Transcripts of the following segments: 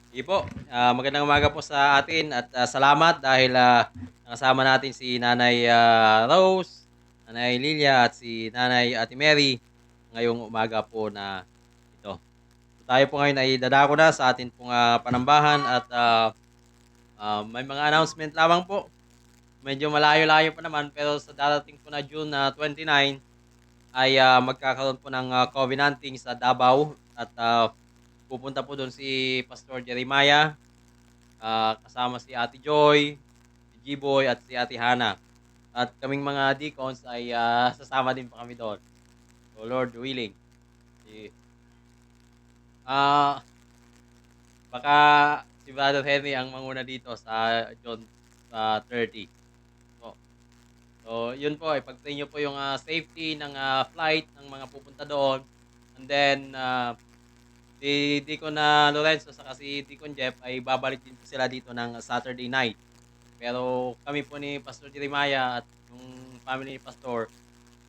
Sige po, magandang umaga po sa atin at salamat dahil nakasama natin si Nanay Rose, Nanay Lilia at si Nanay Ate Mary ngayong umaga po na ito. So, tayo po ngayon ay dadako na sa atin pong panambahan at may mga announcement lamang po. Medyo malayo-layo pa naman pero sa darating po na June 29 ay magkakaroon po ng covenanting sa Davao at pupunta po doon si Pastor Jeremiah. Kasama si Ate Joy, si G-Boy at si Ate Hana. At kaming mga deacons ay sasama din pa kami doon. So Lord willing. Si, ah baka si Brother Henry ang manguna dito sa John sa 30. So, so yun po, ipag-pray niyo po yung safety ng flight ng mga pupunta doon. And then si Deacon Lorenzo sa si Deacon Jeff ay babalik din po sila dito ng Saturday night. Pero kami po ni Pastor Jeremiah at yung family ni Pastor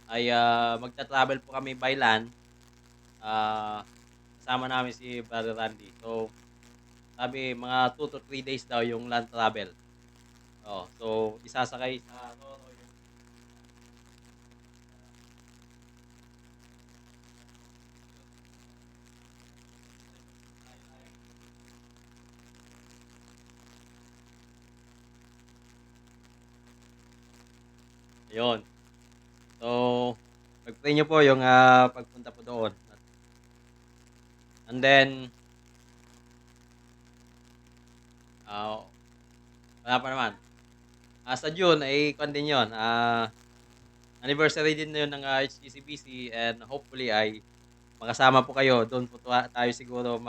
ay magta-travel po kami by land. Kasama namin si Brother Randy. So, sabi mga 2 to 3 days daw yung land travel. Oh, so isasakay sa Toro yung ayun. So, pag-pray niyo po yung pagpunta po doon. And then, ah wala pa naman. Sa June ay kwan din yun. Anniversary din na yun ng HTCBC and hopefully ay makasama po kayo. Doon po tayo siguro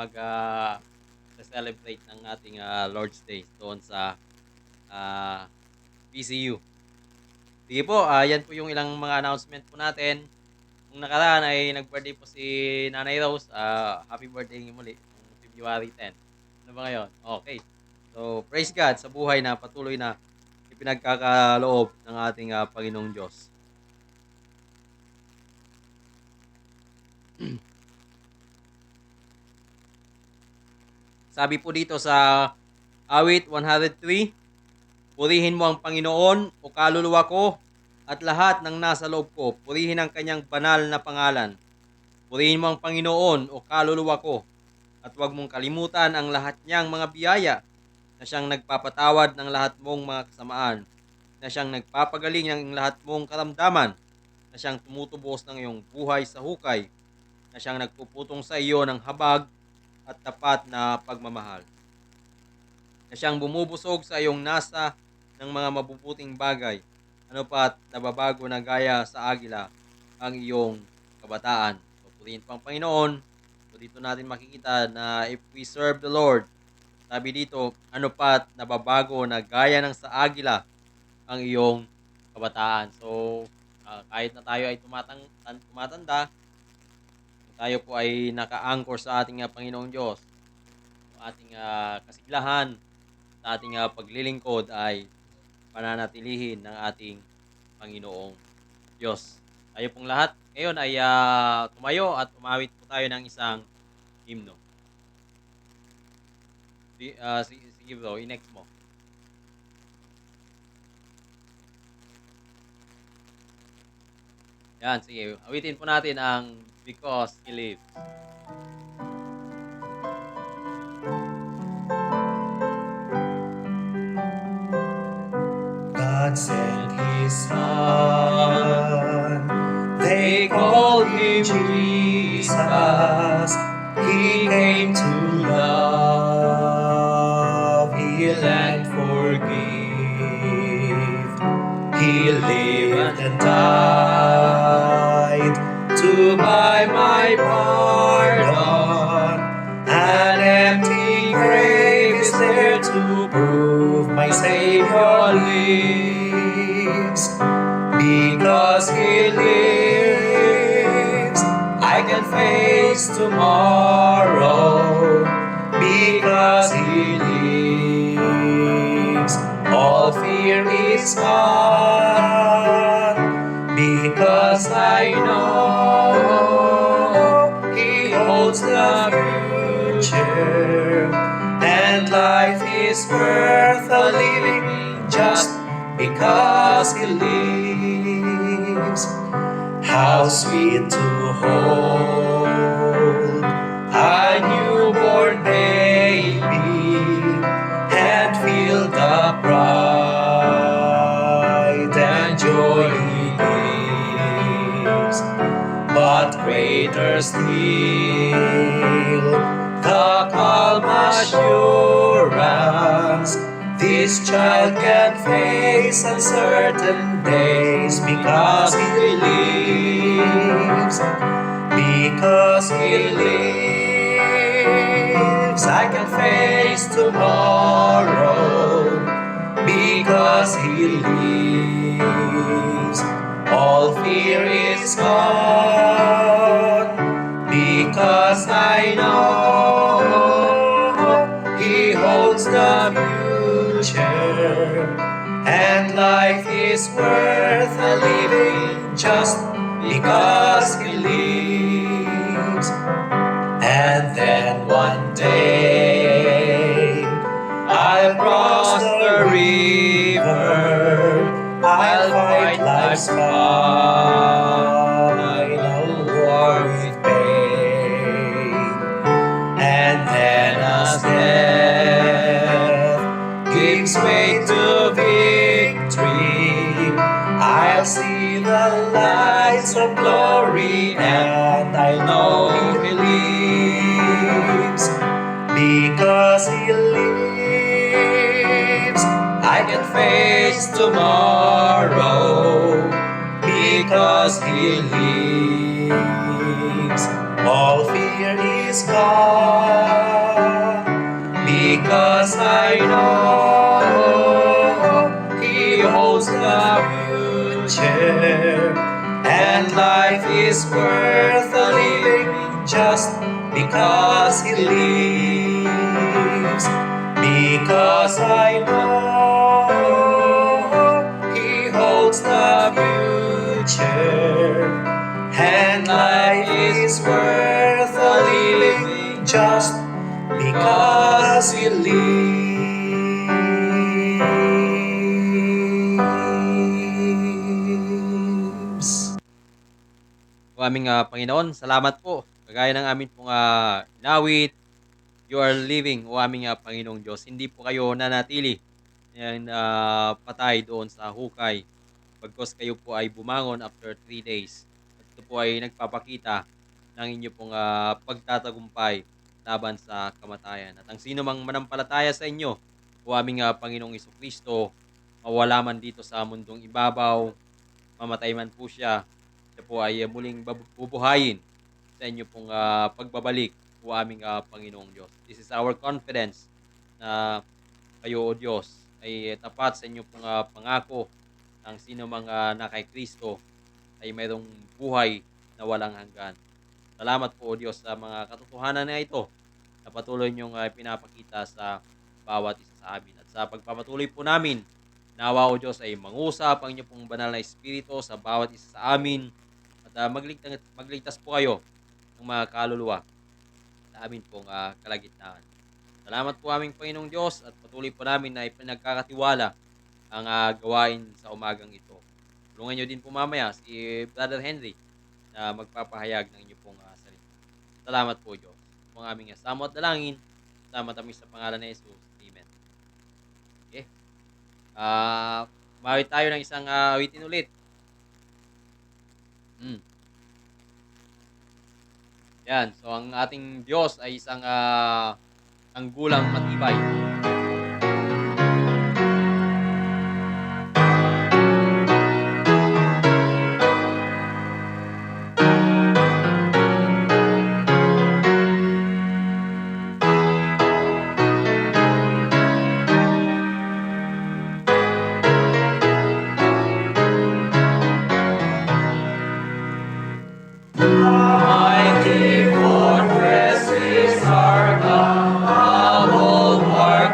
celebrate ng ating Lord's Day doon sa ah, PCU. Sige po, yan po yung ilang mga announcement po natin. Nung nakaraan ay nag-birthday po si Nanay Rose. Happy birthday muli, noong February 10. Ano ba ngayon? Okay. So, praise God sa buhay na patuloy na ipinagkakaloob ng ating Panginoong Diyos. Sabi po dito sa awit 103, purihin mo ang Panginoon o kaluluwa ko at lahat ng nasa loob ko. Purihin ang kanyang banal na pangalan. Purihin mo ang Panginoon o kaluluwa ko at huwag mong kalimutan ang lahat niyang mga biyaya na siyang nagpapatawad ng lahat mong mga kasamaan, na siyang nagpapagaling ng lahat mong karamdaman, na siyang tumutubos ng iyong buhay sa hukay, na siyang nagpuputong sa iyo ng habag at tapat na pagmamahal, na siyang bumubusog sa iyong nasa ng mga mabubuting bagay, ano pa't nababago na gaya sa agila ang iyong kabataan. So, purihin pang Panginoon. So, dito natin makikita na if we serve the Lord, sabi dito, ano pa't nababago na gaya ng sa agila ang iyong kabataan. So, kahit na tayo ay tumatanda, tayo po ay naka-anchor sa ating Panginoong Diyos. Ang ating kasiglahan sa ating paglilingkod ay pananatilihin ng ating Panginoong Diyos. Tayo pong lahat ngayon ay tumayo at umawit po tayo ng isang himno. Sige bro, i-next mo. Yan, sige. Awitin po natin ang Because He Lives. God sent His Son. They called Him Jesus. He came to love, heal and forgive. He lived and died to buy my pardon. An empty grave is there to prove my Savior lives. Because He lives, I can face tomorrow. Because He lives, all fear is gone. Because I know He holds the future, and is worth a living just because He lives. How sweet to hold a newborn baby and feel the pride and joy He gives. But greater still, the calm assurance this child can face uncertain days because He lives. Because He lives, I can face tomorrow. Because He lives, all fear is gone. Because I know He holds the future, and life is worth a living just because He lives. And then one day I'll cross the river, I'll fight life's final war with pain. And then as death gives way to victory, I'll see the lights of glory, and I know He lives. Because He lives, I can face tomorrow. Because He lives, all fear is gone. Because I know He holds the future, and life is worth a living just because He lives. Because I know He holds the future, and life is worth a living just because He lives. O aming Panginoon, salamat po. Kagaya ng amin pong inawit, you are living, o aming Panginoong Diyos. Hindi po kayo nanatili and patay doon sa hukay. Pagkos kayo po ay bumangon after 3 days. At ito po ay nagpapakita ng inyo pong pagtatagumpay laban sa kamatayan. At ang sino mang manampalataya sa inyo, o aming Panginoong Kristo, mawala man dito sa mundong ibabaw, mamatay man po siya, siya po ay muling bubuhayin sa inyo pong pagbabalik, o aming Panginoong Diyos. This is our confidence na kayo, O Diyos, ay tapat sa inyo pong pangako ng sino mang na kay Kristo ay mayroong buhay na walang hanggan. Salamat po, O Diyos, sa mga katotohanan na ito na patuloy niyong pinapakita sa bawat isa sa amin. At sa pagpapatuloy po namin, nawa, O Diyos, ay mangusap ang inyong pong banal na Espiritu sa bawat isa sa amin at magligtas po kayo ng mga kaluluwa sa amin pong kalagitnaan. Salamat po aming Panginoong Diyos at patuloy po namin na ipinagkakatiwala ang gawain sa umagang ito. Tulungan niyo din po mamaya si Brother Henry na magpapahayag ng inyong pong salita. Salamat po, Diyos. Kung aming samo at dalangin, salamat kami sa pangalan ni Jesus. Amen. Okay. Mawit tayo ng isang awitin ulit. Yan. So, ang ating Diyos ay isang tanggulang matibay. Mighty fortress is our God, a bulwark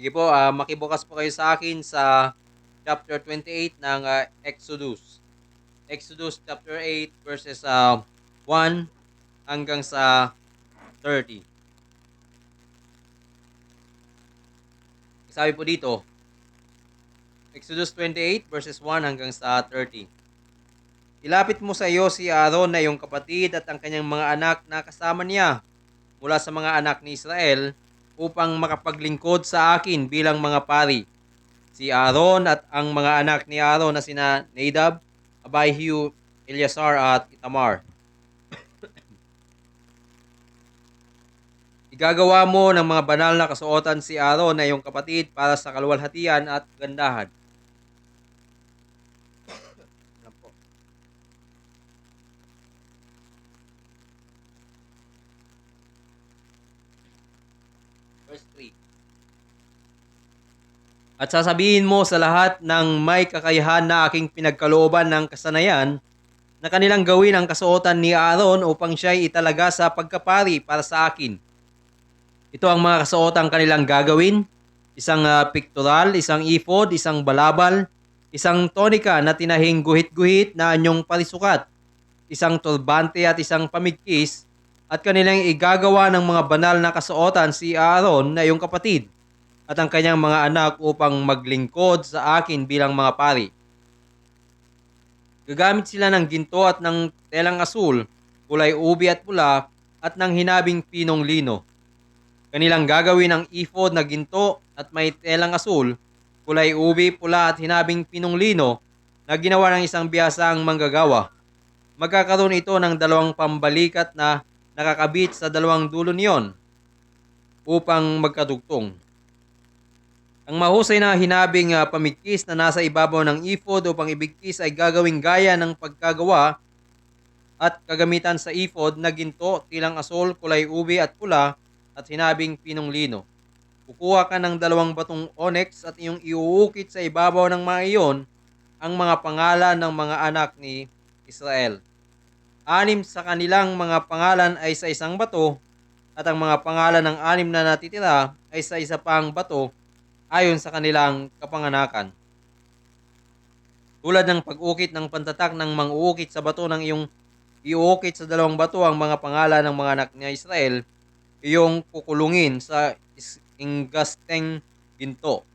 Sige po, makibukas po kayo sa akin sa chapter 28 ng Exodus. Exodus chapter 8 verses 1 hanggang sa 30. Sabi po dito, Exodus 28 verses 1 hanggang sa 30. Ilapit mo sa iyo si Aaron na iyong kapatid at ang kanyang mga anak na kasama niya mula sa mga anak ni Israel upang makapaglingkod sa akin bilang mga pari. Si Aaron at ang mga anak ni Aaron na sina Nadab, Abihu, Eleazar at Itamar. Igagawa mo ng mga banal na kasuotan si Aaron na iyong kapatid para sa kaluwalhatian at gandahan. Yan po. Verse 3. At sasabihin mo sa lahat ng may kakayahan na aking pinagkalooban ng kasanayan na kanilang gawin ang kasuotan ni Aaron upang siya'y italaga sa pagkapari para sa akin. Ito ang mga kasuotang kanilang gagawin: isang pictorial, isang ephod, isang balabal, isang tonika na tinahing guhit-guhit na anyong parisukat, isang turbante at isang pamigkis, at kanilang igagawa ng mga banal na kasuotan si Aaron na iyong kapatid at ang kanyang mga anak upang maglingkod sa akin bilang mga pari. Gagamit sila ng ginto at ng telang asul, kulay ubi at pula, at ng hinabing pinong lino. Kanilang gagawin ang ephod na ginto at may telang asul, kulay ubi, pula at hinabing pinong lino na ginawa ng isang biyasang manggagawa. Magkakaroon ito ng dalawang pambalikat na nakakabit sa dalawang dulo niyon upang magkadugtong. Ang mahusay na hinabing pamigkis na nasa ibabaw ng ephod upang ibigkis ay gagawing gaya ng pagkagawa at kagamitan sa ephod na ginto, tilang asul, kulay ubi at pula at hinabing pinong lino. Kukuha ka ng 2 batong onyx at iyong iuukit sa ibabaw ng mga iyon ang mga pangalan ng mga anak ni Israel. 6 sa kanilang mga pangalan ay sa isang bato at ang mga pangalan ng 6 na natitira ay sa isa pang bato ayon sa kanilang kapanganakan. Tulad ng pag-ukit ng pantatak ng mang-uukit sa bato ng iyong iuukit sa 2 bato ang mga pangalan ng mga anak ni Israel, iyong kukulungin sa inggasteng ginto.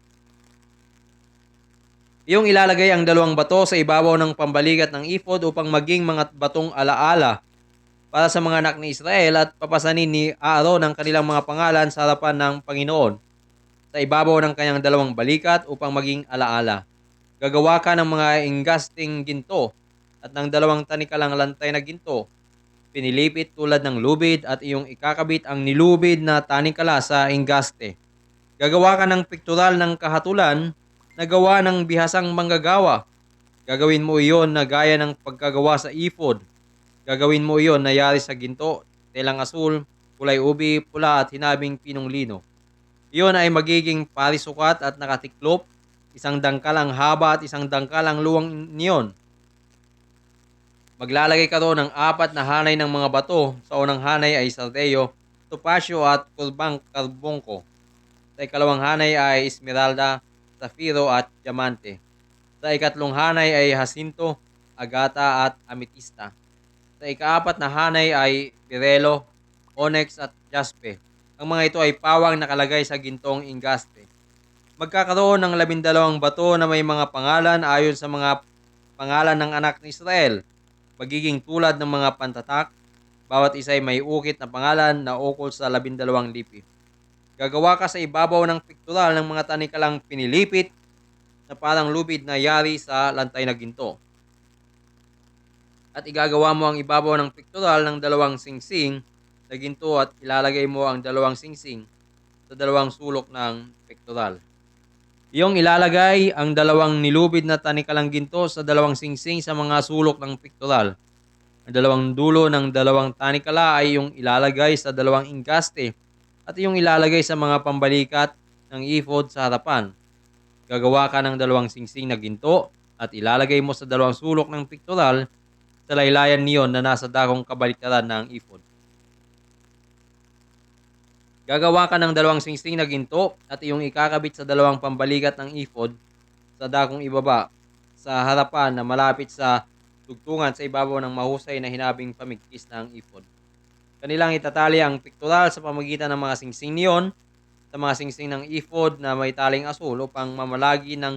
Iyong ilalagay ang 2 bato sa ibabaw ng pambalikat ng ephod upang maging mga batong alaala para sa mga anak ni Israel at papasanin ni Aaron ang kanilang mga pangalan sa harapan ng Panginoon sa ibabaw ng kanyang 2 balikat upang maging alaala. Gagawa ka ng mga inggasteng ginto at ng 2 tanikalang lantay na ginto, pinilipit tulad ng lubid, at iyong ikakabit ang nilubid na tanikala sa inggaste. Gagawa ka ng piktural ng kahatulan na gawa ng bihasang manggagawa. Gagawin mo iyon na gaya ng pagkagawa sa ephod. Gagawin mo iyon na yari sa ginto, telang asul, kulay ubi, pula at hinabing pinong lino. Iyon ay magiging parisukat at nakatiklop, 1 dangkal ang haba at 1 dangkal ang luwang niyon. Maglalagay ka roon ng 4 na hanay ng mga bato. Sa unang hanay ay sardeyo, topasyo at kurbang karbongko. Sa ikalawang hanay ay esmeralda, safiro at diamante. Sa ikatlong hanay ay hasinto, agata at ametista. Sa ika-4 na hanay ay pirelo, onyx at jaspe. Ang mga ito ay pawang nakalagay sa gintong inggaste. Magkakaroon ng 12 bato na may mga pangalan ayon sa mga pangalan ng anak ni Israel. Magiging tulad ng mga pantatak, bawat isa ay may ukit na pangalan na ukol sa 12 lipi. Gagawa ka sa ibabaw ng piktural ng mga tanikalang pinilipit na parang lubid na yari sa lantay na ginto. At igagawa mo ang ibabaw ng piktural ng 2 singsing na ginto at ilalagay mo ang 2 singsing sa 2 sulok ng piktural. Iyong ilalagay ang 2 nilubid na tanikalang ginto sa 2 singsing sa mga sulok ng piktural. Ang 2 dulo ng 2 tanikala ay iyong ilalagay sa 2 inggaste at iyong ilalagay sa mga pambalikat ng ephod sa harapan. Gagawa ka ng 2 singsing na ginto at ilalagay mo sa 2 sulok ng piktural sa laylayan niyon na nasa dakong kabaliktaran ng ephod. Gagawa ka ng dalawang singsing na ginto at iyong ikakabit sa dalawang pambalikat ng ephod sa dakong ibaba, sa harapan na malapit sa tugtungan sa ibabaw ng mahusay na hinabing pamigkis ng ephod. Kanilang itatali ang piktural sa pamagitan ng mga singsing niyon sa mga singsing ng ephod na may taling asul upang mamalagi ng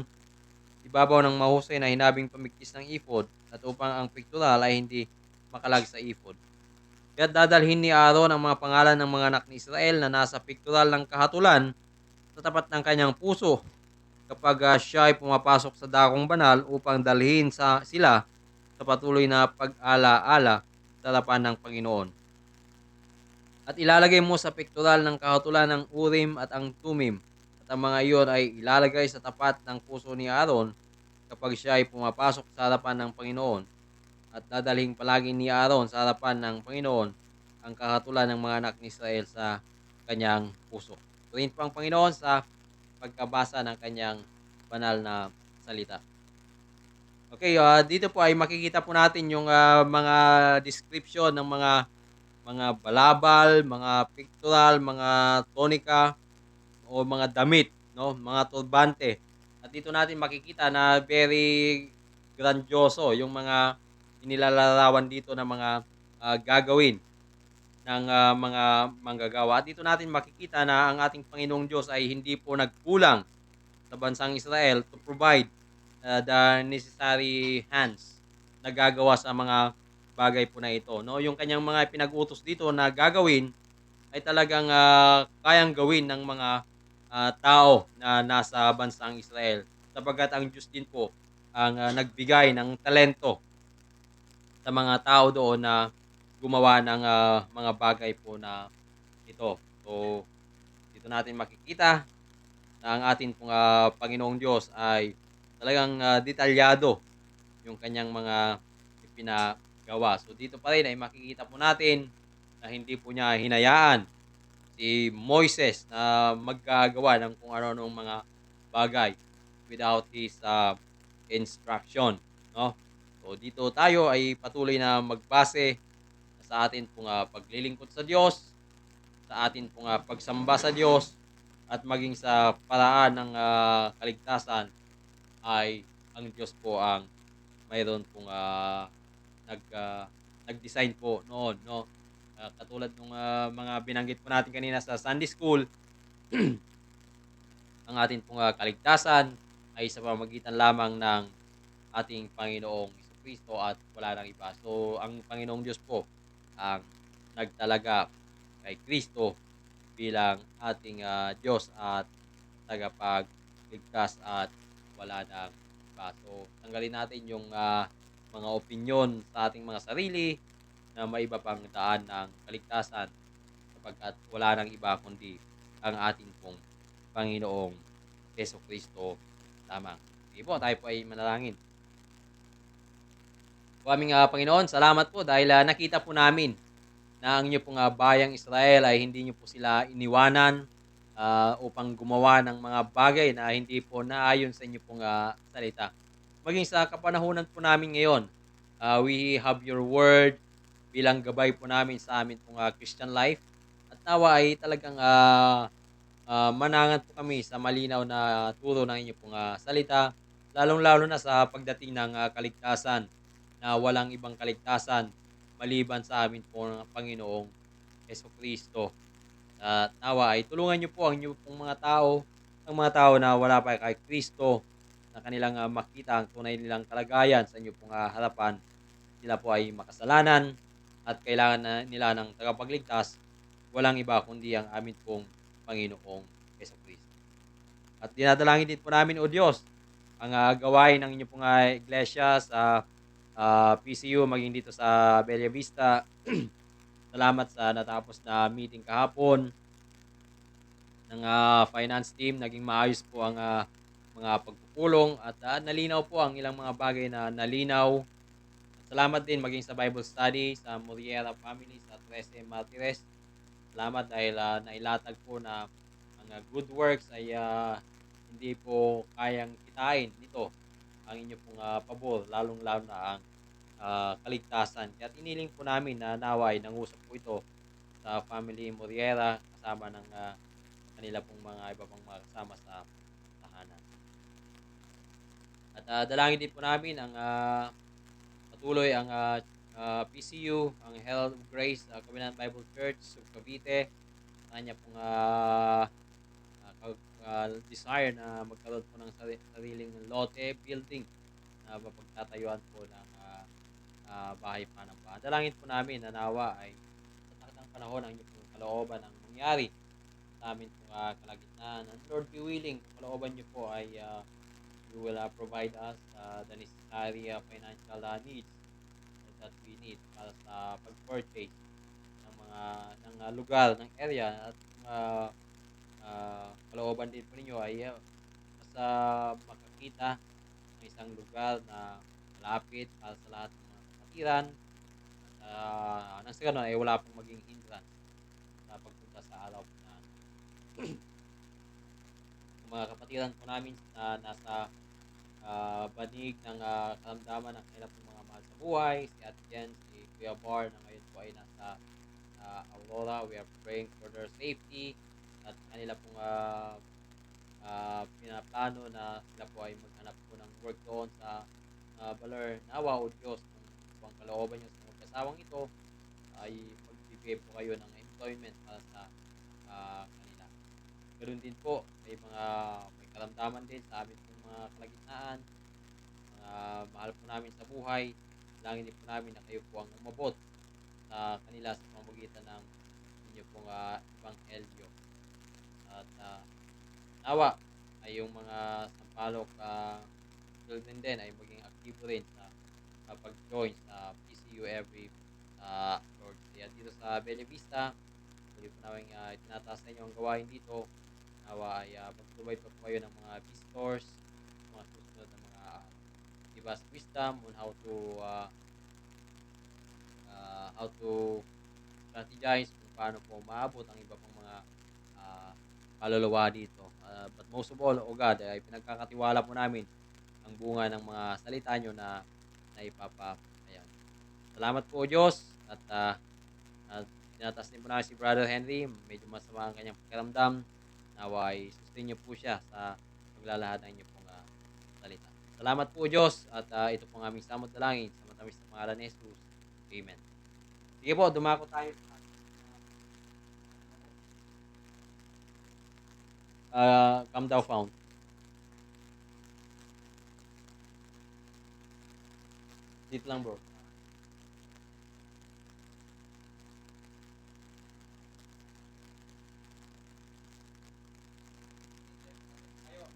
ibabaw ng mahusay na hinabing pamigkis ng ephod at upang ang piktural ay hindi makalag sa ephod. Kaya't dadalhin ni Aaron ang mga pangalan ng mga anak ni Israel na nasa piktural ng kahatulan sa tapat ng kanyang puso kapag siya ay pumapasok sa dakong banal upang dalhin sila sa patuloy na pag-ala-ala sa harapan ng Panginoon. At ilalagay mo sa piktural ng kahatulan ng Urim at ang Tumim, at ang mga iyon ay ilalagay sa tapat ng puso ni Aaron kapag siya ay pumapasok sa harapan ng Panginoon, at dadalhin palagi ni Aaron sa harapan ng Panginoon ang kahatulan ng mga anak ni Israel sa kanyang puso. Purihin po ang Panginoon sa pagkabasa ng kanyang banal na salita. Okay, dito po ay makikita po natin yung mga description ng mga balabal, mga pictorial, mga tonika o mga damit, no, mga turbante. At dito natin makikita na very grandioso yung mga inilalarawan dito na mga gagawin ng mga manggagawa. At dito natin makikita na ang ating Panginoong Diyos ay hindi po nagkulang sa bansang Israel to provide the necessary hands na gagawa sa mga bagay po na ito. No? Yung kanyang mga pinag-utos dito na gagawin ay talagang kayang gawin ng mga tao na nasa bansang Israel. Sapagkat ang Diyos din po ang nagbigay ng talento sa mga tao doon na gumawa ng mga bagay po na ito. So, dito natin makikita na ang atin pong Panginoong Diyos ay talagang detalyado yung kanyang mga ipinagawa. So, dito pa rin ay makikita po natin na hindi po niya hinayaan si Moises na maggagawa ng kung ano-anong mga bagay without his instruction, no? So dito tayo ay patuloy na magbase sa atin pong paglilingkod sa Diyos, sa atin pong pagsamba sa Diyos, at maging sa paraan ng kaligtasan ay ang Diyos po ang mayroon pong nag nag-design po noon, no? Katulad nung mga binanggit po natin kanina sa Sunday School, ang ating pong kaligtasan ay sa pamamagitan lamang ng ating Panginoong Jesucristo at wala nang iba. So, ang Panginoong Diyos po ang nagtalaga kay Kristo bilang ating Diyos at tagapagligtas at wala nang iba. So, tanggalin natin yung mga opinyon sa ating mga sarili na may iba pang daan ng kaligtasan sapagkat wala nang iba kundi ang ating pong Panginoong Jesucristo lamang. Sige po, tayo po ay manalangin. O aming Panginoon, salamat po dahil nakita po namin na ang inyo pong bayang Israel ay hindi niyo po sila iniwanan upang gumawa ng mga bagay na hindi po naayon sa inyo pong salita. Maging sa kapanahunan po namin ngayon, we have your word bilang gabay po namin sa amin pong Christian life. At nawa ay talagang manangan po kami sa malinaw na turo ng inyo pong salita, lalong-lalo na sa pagdating ng kaligtasan na walang ibang kaligtasan maliban sa amin po ng Panginoong Jesucristo. At nawa ay tulungan niyo po ang inyo pong ang mga tao na wala pa kay Kristo, na kanilang makita ang tunay nilang kalagayan sa inyo pong harapan. Sila po ay makasalanan at kailangan na nila ng tagapagligtas, walang iba kundi ang amin pong Panginoong Jesucristo. At dinadalangin din po namin, O Diyos, ang gawain ng inyong pong iglesia sa PCU, maging dito sa Bella Vista. Salamat sa natapos na meeting kahapon ng finance team. Naging maayos po ang mga pagpupulong at nalinaw po ang ilang mga bagay na nalinaw. At salamat din maging sa Bible study sa Muriera Family sa 13 Martires. Salamat dahil nailatag po na ang good works ay hindi po kayang kitain nito ang inyo pong pabor, lalong-lalo na ang kaligtasan. Kaya iniling po namin na nawa ay nangusap po ito sa family Moriera kasama ng kanila pong mga iba pang mga kasama sa tahanan. At dalangin din po namin ang patuloy ang PCU, ang Herald of Grace Covenant Bible Church of Cavite, sa kanya pong desire na magkaroon po ng sariling lote building na mapagtatayuan po ng bahay panambahan. Dalangin po namin na nawa ay sa takdang panahon ang inyong pong kalooban ang mangyari sa amin pong kalagitnaan. And Lord be willing, kung kalooban niyo po ay you will provide us the necessary financial needs that we need para sa pag-purchase ng mga lugar, ng area at kalooban din po ninyo ay basta makakita ng isang lugar na malapit para sa lahat ng mga kapatiran at nang sa gano'n ay wala pong maging hindrance sa pagpunta sa araw po na yung mga kapatiran po namin na nasa banig ng karamdaman ng kanilang pong mga mahal sa buhay, si Ate Jen, si Kuya Bar na ngayon po ay nasa Aurora. We are praying for their safety at kanila pong pinaplano na sila po ay maghanap po ng work doon sa Baler. Nawa o Diyos, kung ang kalooban niyo sa mag-asawang ito ay magbibigay po kayo ng employment para sa kanila. Ganoon din po, may karamdaman din sa amin pong mga kalagitnaan, mga mahal po namin sa buhay. Langin din po namin na kayo po ang umabot sa kanila sa pamamagitan ng inyo pong ebanghelyo. At nawa ay yung mga sampalok children din ay maging aktibo rin sa pag-join sa PCU every Lord's Day. At dito sa Bella Vista, tuloy po namin tinataas sa inyo ang gawain dito. Nawa ay mag-provide pa po kayo ng mga visitors, mga susunod na mga give us wisdom on how to strategize kung paano po maabot ang iba pang mga kaluluwa dito. But most of all, O God, ay pinagkakatiwala po namin ang bunga ng mga salita nyo na naipapahayag. Salamat po, O Diyos, at tinatas din po namin si Brother Henry. Medyo masama ang kanyang pakiramdam. Nawa ay sustain niyo po siya sa paglalahad ng inyong pong salita. Salamat po, Diyos, at ito pong aming samot dalangin sa matamis na pangalan ni Jesus. Amen. Sige po, dumako tayo sa Come Thou Fount. Dito lang, bro. Tayo at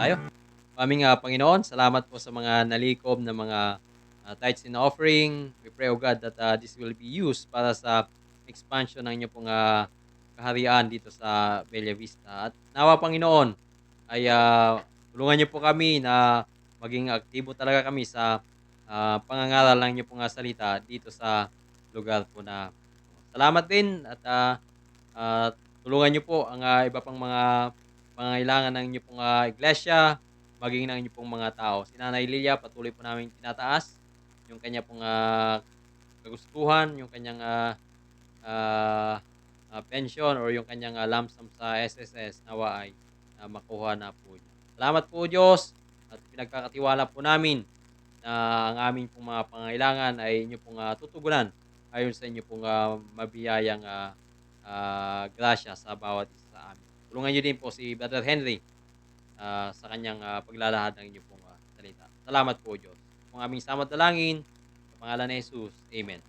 tayo. Aming Panginoon, salamat po sa mga nalikom na mga tithes and offering. We pray, O God, that this will be used para sa expansion ng inyong pong kaharian dito sa Bella Vista. At nawa, Panginoon, ay tulungan niyo po kami na maging aktibo talaga kami sa pangangaral ng inyong pong salita dito sa lugar po na salamat din at tulungan niyo po ang iba pang mga pangangailangan ng inyong pong iglesia, maging ng inyong pong mga tao. Si Nanay Lilia, patuloy po namin tinataas yung kanya pong kagustuhan, yung kanyang pension or yung kanyang lump sum sa SSS nawa ay makuha na po niya. Salamat po Diyos at pinagkakatiwala po namin na ang aming pong mga pangangailangan ay inyo pong tutugunan ayon sa inyo pong mabiyayang grasya sa bawat isa sa amin. Tulungan niyo din po si Brother Henry sa kanyang paglalahad ng inyong pong salita. Salamat po Diyos. Kung aming samot dalangin, sa pangalan ni Jesus. Amen.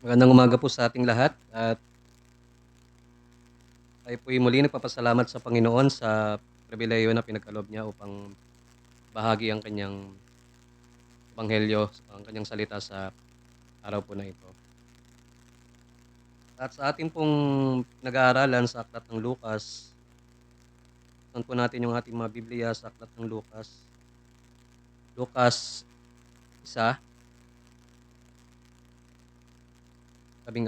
Magandang umaga po sa ating lahat at tayo po'y muli nagpapasalamat sa Panginoon sa pribileyo na pinagkaloob niya upang bahagi ang kanyang ebanghelyo, ang kanyang salita sa araw po na ito. At sa ating pong nag-aaralan sa Aklat ng Lucas, saan po natin yung ating mga Biblia sa Aklat ng Lucas. Lucas 1, 14.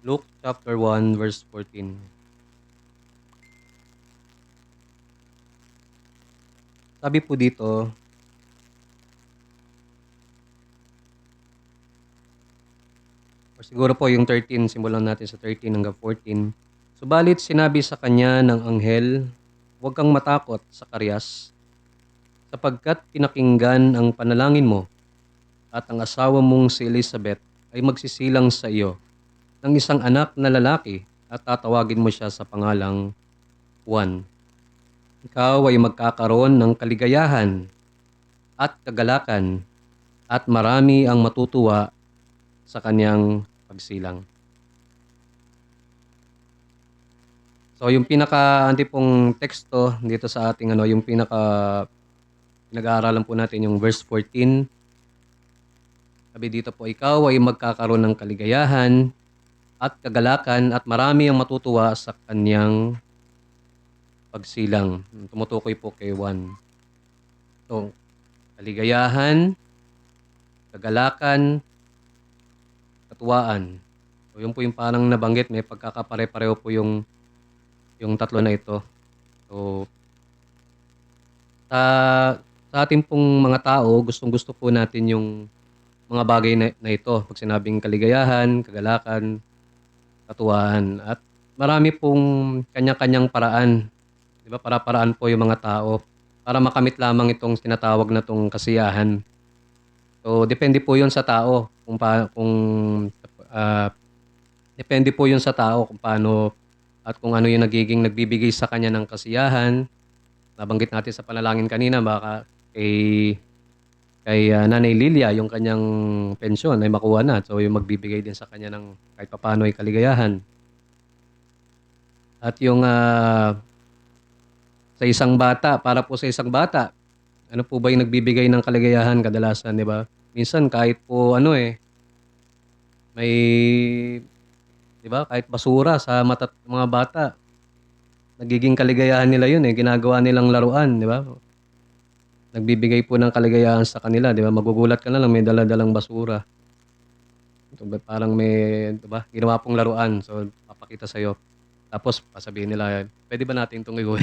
Luke chapter 1 verse 14. Sabi po dito, or siguro po yung 13, simulan natin sa 13 hanggang 14. Subalit sinabi sa kanya ng anghel, huwag kang matakot, Sakarias, sapagkat pinakinggan ang panalangin mo at ang asawa mong si Elizabeth ay magsisilang sa iyo ng isang anak na lalaki at tatawagin mo siya sa pangalang Juan. Ikaw ay magkakaroon ng kaligayahan at kagalakan at marami ang matutuwa sa kanyang pagsilang. So yung pinaka-antipong teksto dito sa ating yung pinag-aaralan po natin yung verse 14. Sabi dito po, ikaw ay magkakaroon ng kaligayahan at kagalakan at marami ang matutuwa sa kanyang pagsilang. Tumutukoy po kay Juan. So, kaligayahan, kagalakan, katuwaan. So, yun po yung parang nabanggit, may pagkakapare-pareho po yung tatlo na ito. So, sa ating pong mga tao, gustong-gusto po natin yung mga bagay na ito. Pag sinabing kaligayahan, kagalakan, katuwaan. At marami pong kanya-kanyang paraan. Di ba? Para-paraan po yung mga tao para makamit lamang itong tinatawag na itong kasiyahan. So, depende po yun sa tao. Depende po yun sa tao kung paano at kung ano yung nagbibigay sa kanya ng kasiyahan. Nabanggit natin sa panalangin kanina, baka kay Nanay Lilia, yung kanyang pensyon ay makuha na. So, yung magbibigay din sa kanya ng kahit papano ay kaligayahan. At yung sa isang bata, para po sa isang bata, ano po ba yung nagbibigay ng kaligayahan kadalasan, di ba? Minsan kahit po may, di ba, kahit basura sa mata ng mga bata, nagiging kaligayahan nila yun ginagawa nilang laruan, di ba? Nagbibigay po ng kaligayahan sa kanila, di ba? Magugulat ka na lang may dala-dalang basura. Ito, parang may, di ba, ginawa pong laruan, so papakita sa'yo. Tapos sasabihin nila, pwede ba natin itong iuwi?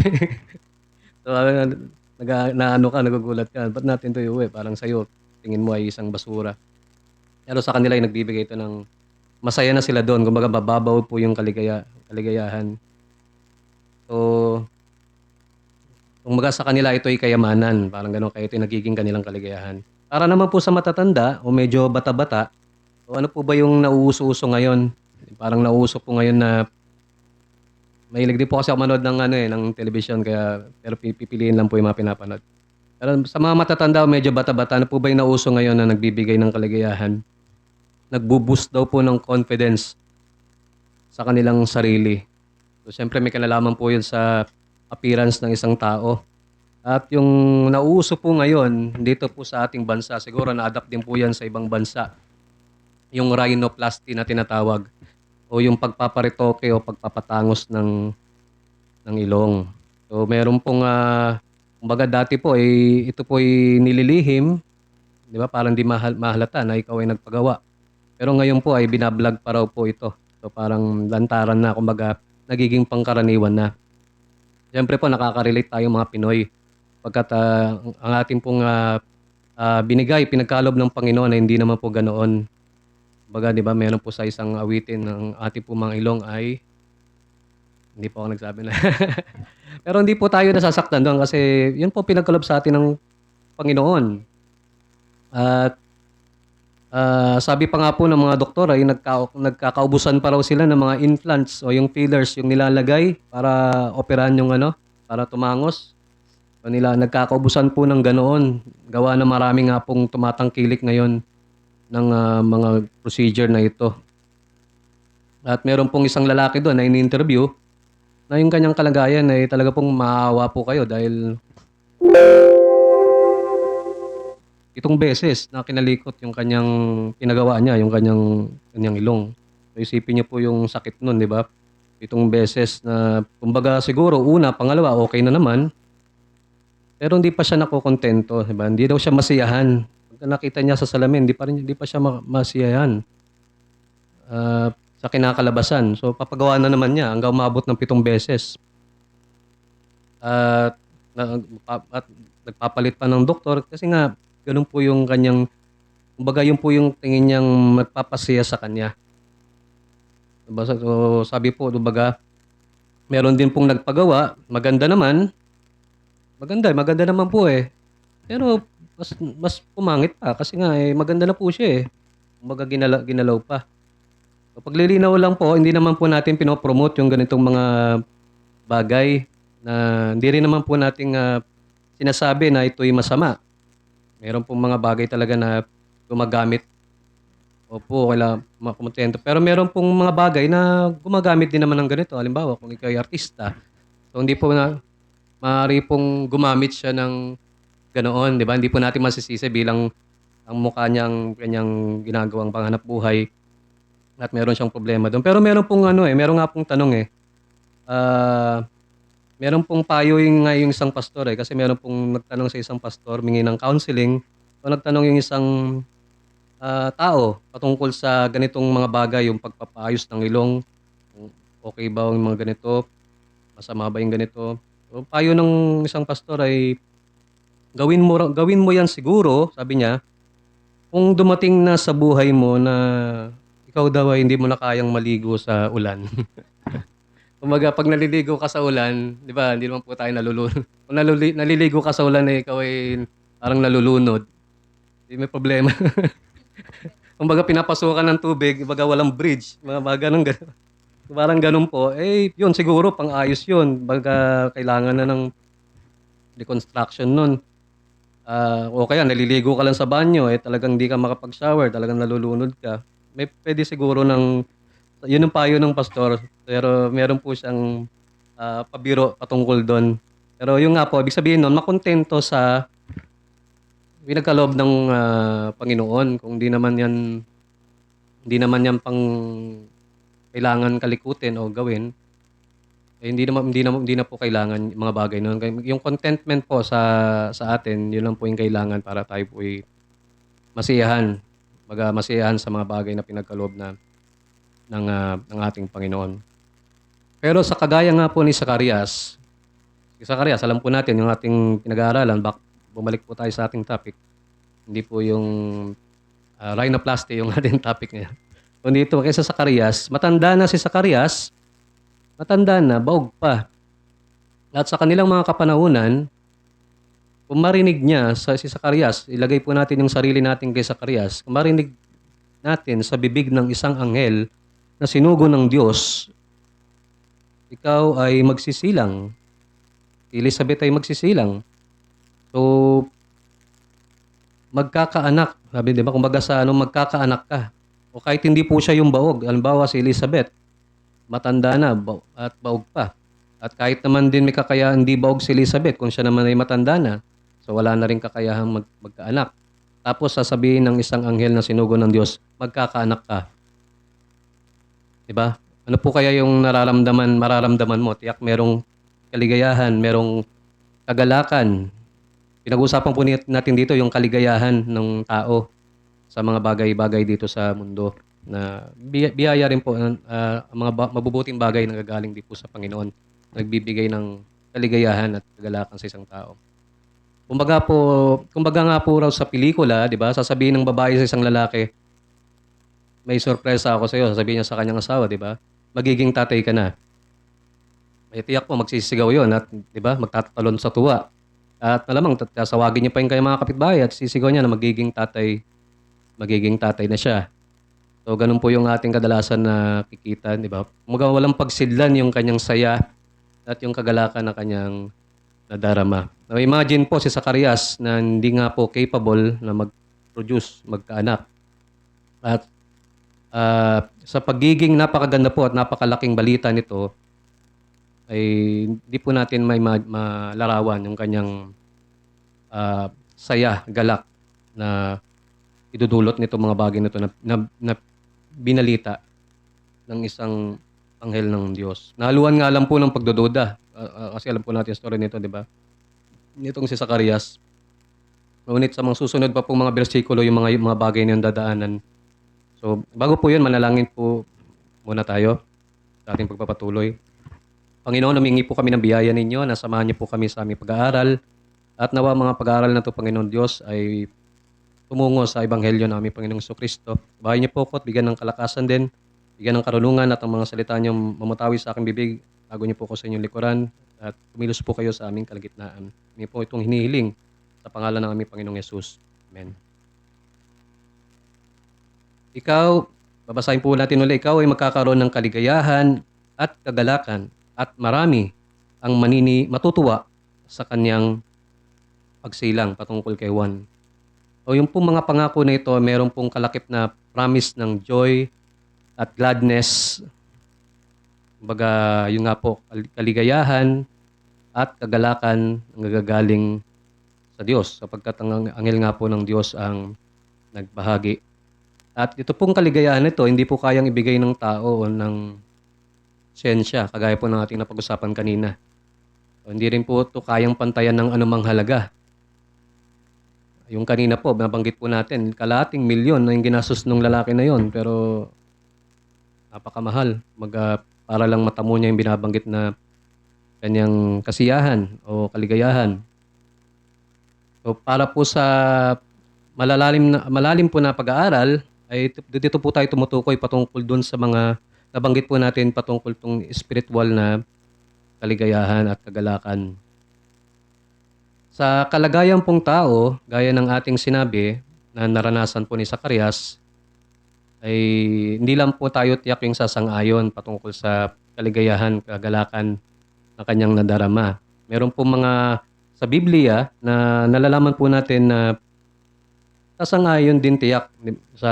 So, nagugulat ka, ba't natin ito iuwi? Parang sa'yo, tingin mo ay isang basura. Pero sa kanila ay nagbibigay ito ng masaya na sila doon. Kumbaga mababaw po yung kaligayahan. So, kumbaga sa kanila ito ay kayamanan. Parang gano'n, kaya ito yung nagiging kanilang kaligayahan. Para naman po sa matatanda o medyo bata-bata, o ano po ba yung nauuso-uso ngayon? Parang nauuso po ngayon na mahilig din po kasi ako manood ng ng television, kaya pero pipiliin lang po yung mga pinapanood. Pero sa mga matatanda o medyo bata-bata, ano po ba yung nauso ngayon na nagbibigay ng kaligayahan? Nagbo-boost daw po ng confidence sa kanilang sarili. So, siyempre may kinalaman po yun sa appearance ng isang tao. At yung nauuso po ngayon, dito po sa ating bansa, siguro na-adapt din po yan sa ibang bansa, yung rhinoplasty na tinatawag, o yung pagpaparitoke o pagpapatangos ng ilong. So meron pong, kumbaga dati po, ito po ay nililihim, di ba? Parang di mahalata na ikaw ay nagpagawa. Pero ngayon po ay binablog pa raw po ito. So parang lantaran na, kumbaga nagiging pangkaraniwan na. Siyempre po nakaka-relate tayo mga Pinoy. Pagkat ang ating pong binigay, pinagkalob ng Panginoon na hindi naman po ganoon. Kumbaga, di ba, meron po sa isang awitin ng ating po mga ilong ay, hindi po ako nagsabi na. Pero hindi po tayo nasasaktan doon kasi yun po pinagkalob sa atin ng Panginoon. At sabi pa nga po ng mga doktor ay nagkakaubusan pa raw sila ng mga implants o yung fillers, yung nilalagay para operahan yung para tumangos. So nagkakaubusan po ng ganoon. Gawa na marami nga pong tumatangkilik ngayon ng mga procedure na ito. At meron pong isang lalaki doon na in-interview na yung kanyang kalagayan ay talaga pong maawa po kayo dahil itong beses na kinalikot yung kanyang pinagawa niya, yung kanyang ilong. So isipin niyo po yung sakit nun, di ba? Itong beses na, kumbaga siguro, una, pangalawa, okay na naman. Pero hindi pa siya nakokontento, di ba? Hindi daw siya masiyahan. Pagka nakita niya sa salamin, hindi pa siya masiyahan sa kinakalabasan. So papagawa na naman niya hanggang umabot ng 7 beses. At nagpapalit pa ng doktor kasi nga ganun po yung kanyang, kumbaga yun po yung tingin niyang magpapasaya sa kanya. Diba? So sabi po, kumbaga, meron din pong nagpagawa, maganda naman po eh. Pero mas pumangit pa kasi nga maganda na po siya eh. Kumbaga ginalaw pa. So paglilinaw lang po, hindi naman po natin pinopromote yung ganitong mga bagay na hindi rin naman po nating sinasabi na ito'y masama. Meron pong mga bagay talaga na gumagamit. Opo, kailangan makontento. Pero meron pong mga bagay na gumagamit din naman ng ganito. Halimbawa, kung ikaw ay artista, so hindi po na maaari pong gumamit siya ng ganoon, di ba? Hindi po natin masisisi bilang ang mukha niyang kanyang ginagawang panghanap buhay at meron siyang problema doon. Pero meron pong meron nga pong tanong meron pong payo yung isang pastor kasi meron pong nagtanong sa isang pastor, mingi ng counseling. So nagtanong yung isang tao patungkol sa ganitong mga bagay, yung pagpapaayos ng ilong. Kung okay ba yung mga ganito? Masama ba yung ganito? So payo ng isang pastor ay gawin mo yan siguro, sabi niya, kung dumating na sa buhay mo na ikaw daw ay hindi mo na kayang maligo sa ulan. Kumbaga, pag naliligo ka sa ulan, di ba, hindi naman po tayo nalulunod. Kung naliligo ka sa ulan ikaw ay parang nalulunod, hindi may problema. Kumbaga, pinapasukan ng tubig, kumbaga walang bridge, mga ganun. Parang ganun po. Yun siguro, pang-ayos yun. Baga, kailangan na ng reconstruction nun. O kaya, naliligo ka lang sa banyo, talagang hindi ka makapag-shower, talagang nalulunod ka. Pwede siguro yun ang payo ng pastor, pero meron po siyang pabiro patungkol doon. Pero yung nga po, ibig sabihin nun, makontento sa pinagkaloob ng Panginoon. Kung hindi naman yan pang kailangan kalikutin o gawin, hindi na po kailangan mga bagay noon. Yung contentment po sa atin, yun lang po yung kailangan para tayo po masiyahan. Masiyahan sa mga bagay na pinagkaloob ng ating Panginoon. Pero sa kagaya nga po ni Zacarias, alam po natin yung ating pinag-aaralan, bumalik po tayo sa ating topic. Hindi po yung rhinoplasty yung ating topic ngayon. Kundi ito kay Zacarias, matanda na si Zacarias, matanda na, baog pa. At sa kanilang mga kapanahunan, kung marinig niya si Zacarias, ilagay po natin yung sarili natin kay Zacarias, kung marinig natin sa bibig ng isang anghel na sinugo ng Diyos, ikaw ay magsisilang. Si Elizabeth ay magsisilang. So, magkakaanak. Sabi, di ba? Kumbaga sa magkakaanak ka. O kahit hindi po siya yung baog. Halimbawa si Elizabeth, matanda na at baog pa. At kahit naman din may kakayahan hindi baog si Elizabeth, kung siya naman ay matanda na, so wala na rin kakayahang magkaanak. Tapos sasabihin ng isang anghel na sinugo ng Diyos, magkakaanak ka. Di ba? Ano po kaya yung mararamdaman mo? Tiyak merong kaligayahan, merong kagalakan. Pinag-usapan po natin dito yung kaligayahan ng tao sa mga bagay-bagay dito sa mundo na biyaya rin po ang mga mabubuting bagay na gagaling din po sa Panginoon. Nagbibigay ng kaligayahan at kagalakan sa isang tao. Kumbaga nga po raw sa pelikula, 'di ba? Sasabihin ng babae sa isang lalaki, may sorpresa ako sa iyo, sasabihin niya sa kanyang asawa, 'di ba? Magiging tatay ka na. May tiyak po magsisigaw 'yon at 'di ba? Magtatatalon sa tuwa. At malamang sasawagin niya pa yung kanyang mga kapitbahay at sisigaw niya na magiging tatay na siya. So ganun po yung ating kadalasan na kikita, 'di ba? Kumbaga walang pagsidlan yung kanyang saya at yung kagalakan na kanyang nadarama. Now imagine po si Zacarias na hindi nga po capable na mag-produce, magkaanak. At sa pagiging napakaganda po at napakalaking balita nito, ay hindi po natin may malarawan yung kanyang saya, galak na idudulot nito mga bagay nito na binalita ng isang anghel ng Diyos. Nahaluan nga lang po ng pagdududa. Kasi alam po natin yung story nito, di ba? Nitong si Zacarias. Ngunit sa mga susunod pa pong mga bersikulo, yung mga bagay na yung dadaanan. So, bago po yun, manalangin po muna tayo sa ating pagpapatuloy. Panginoon, humingi po kami ng biyaya ninyo, nasamahan niyo po kami sa aming pag-aaral. At nawa mga pag-aaral na ito, Panginoon Diyos, ay tumungo sa Ebanghelyo ng aming Panginoong Jesucristo. Bahay niyo po ko at bigyan ng kalakasan din, bigyan ng karunungan at ang mga salita niyo mamutawi sa aking bibig. Tago niyo po ko sa inyong likuran at kumilos po kayo sa aming kalagitnaan. Hindi po itong hinihiling sa pangalan ng aming Panginoong Yesus. Amen. Ikaw, babasahin po natin ulit, ikaw ay magkakaroon ng kaligayahan at kagalakan at marami ang matutuwa sa kanyang pagsilang patungkol kay Juan. O yung pong mga pangako na ito, meron pong kalakip na promise ng joy at gladness. Kumbaga, yung nga po, kaligayahan at kagalakan ang nagagaling sa Diyos sapagkat ang anghel nga po ng Diyos ang nagbahagi. At ito pong kaligayahan nito, hindi po kayang ibigay ng tao o ng siyensya, kagaya po ng ating napag-usapan kanina. So, hindi rin po ito kayang pantayan ng anumang halaga. Yung kanina po, nabanggit po natin, kalahating milyon na yung ginastos ng lalaki na yon, pero napakamahal. Para lang matamo niya yung binabanggit na kanyang kasiyahan o kaligayahan. So para po sa malalim po na pag-aaral, ay dito po tayo tumutukoy patungkol dun sa mga nabanggit po natin patungkol tong spiritual na kaligayahan at kagalakan. Sa kalagayan pong tao, gaya ng ating sinabi na naranasan po ni Zacarias, ay hindi lang po tayo tiyak yung sasang-ayon patungkol sa kaligayahan, kagalakan na kanyang nadarama. Meron po mga sa Biblia na nalalaman po natin na sasang-ayon din tiyak sa,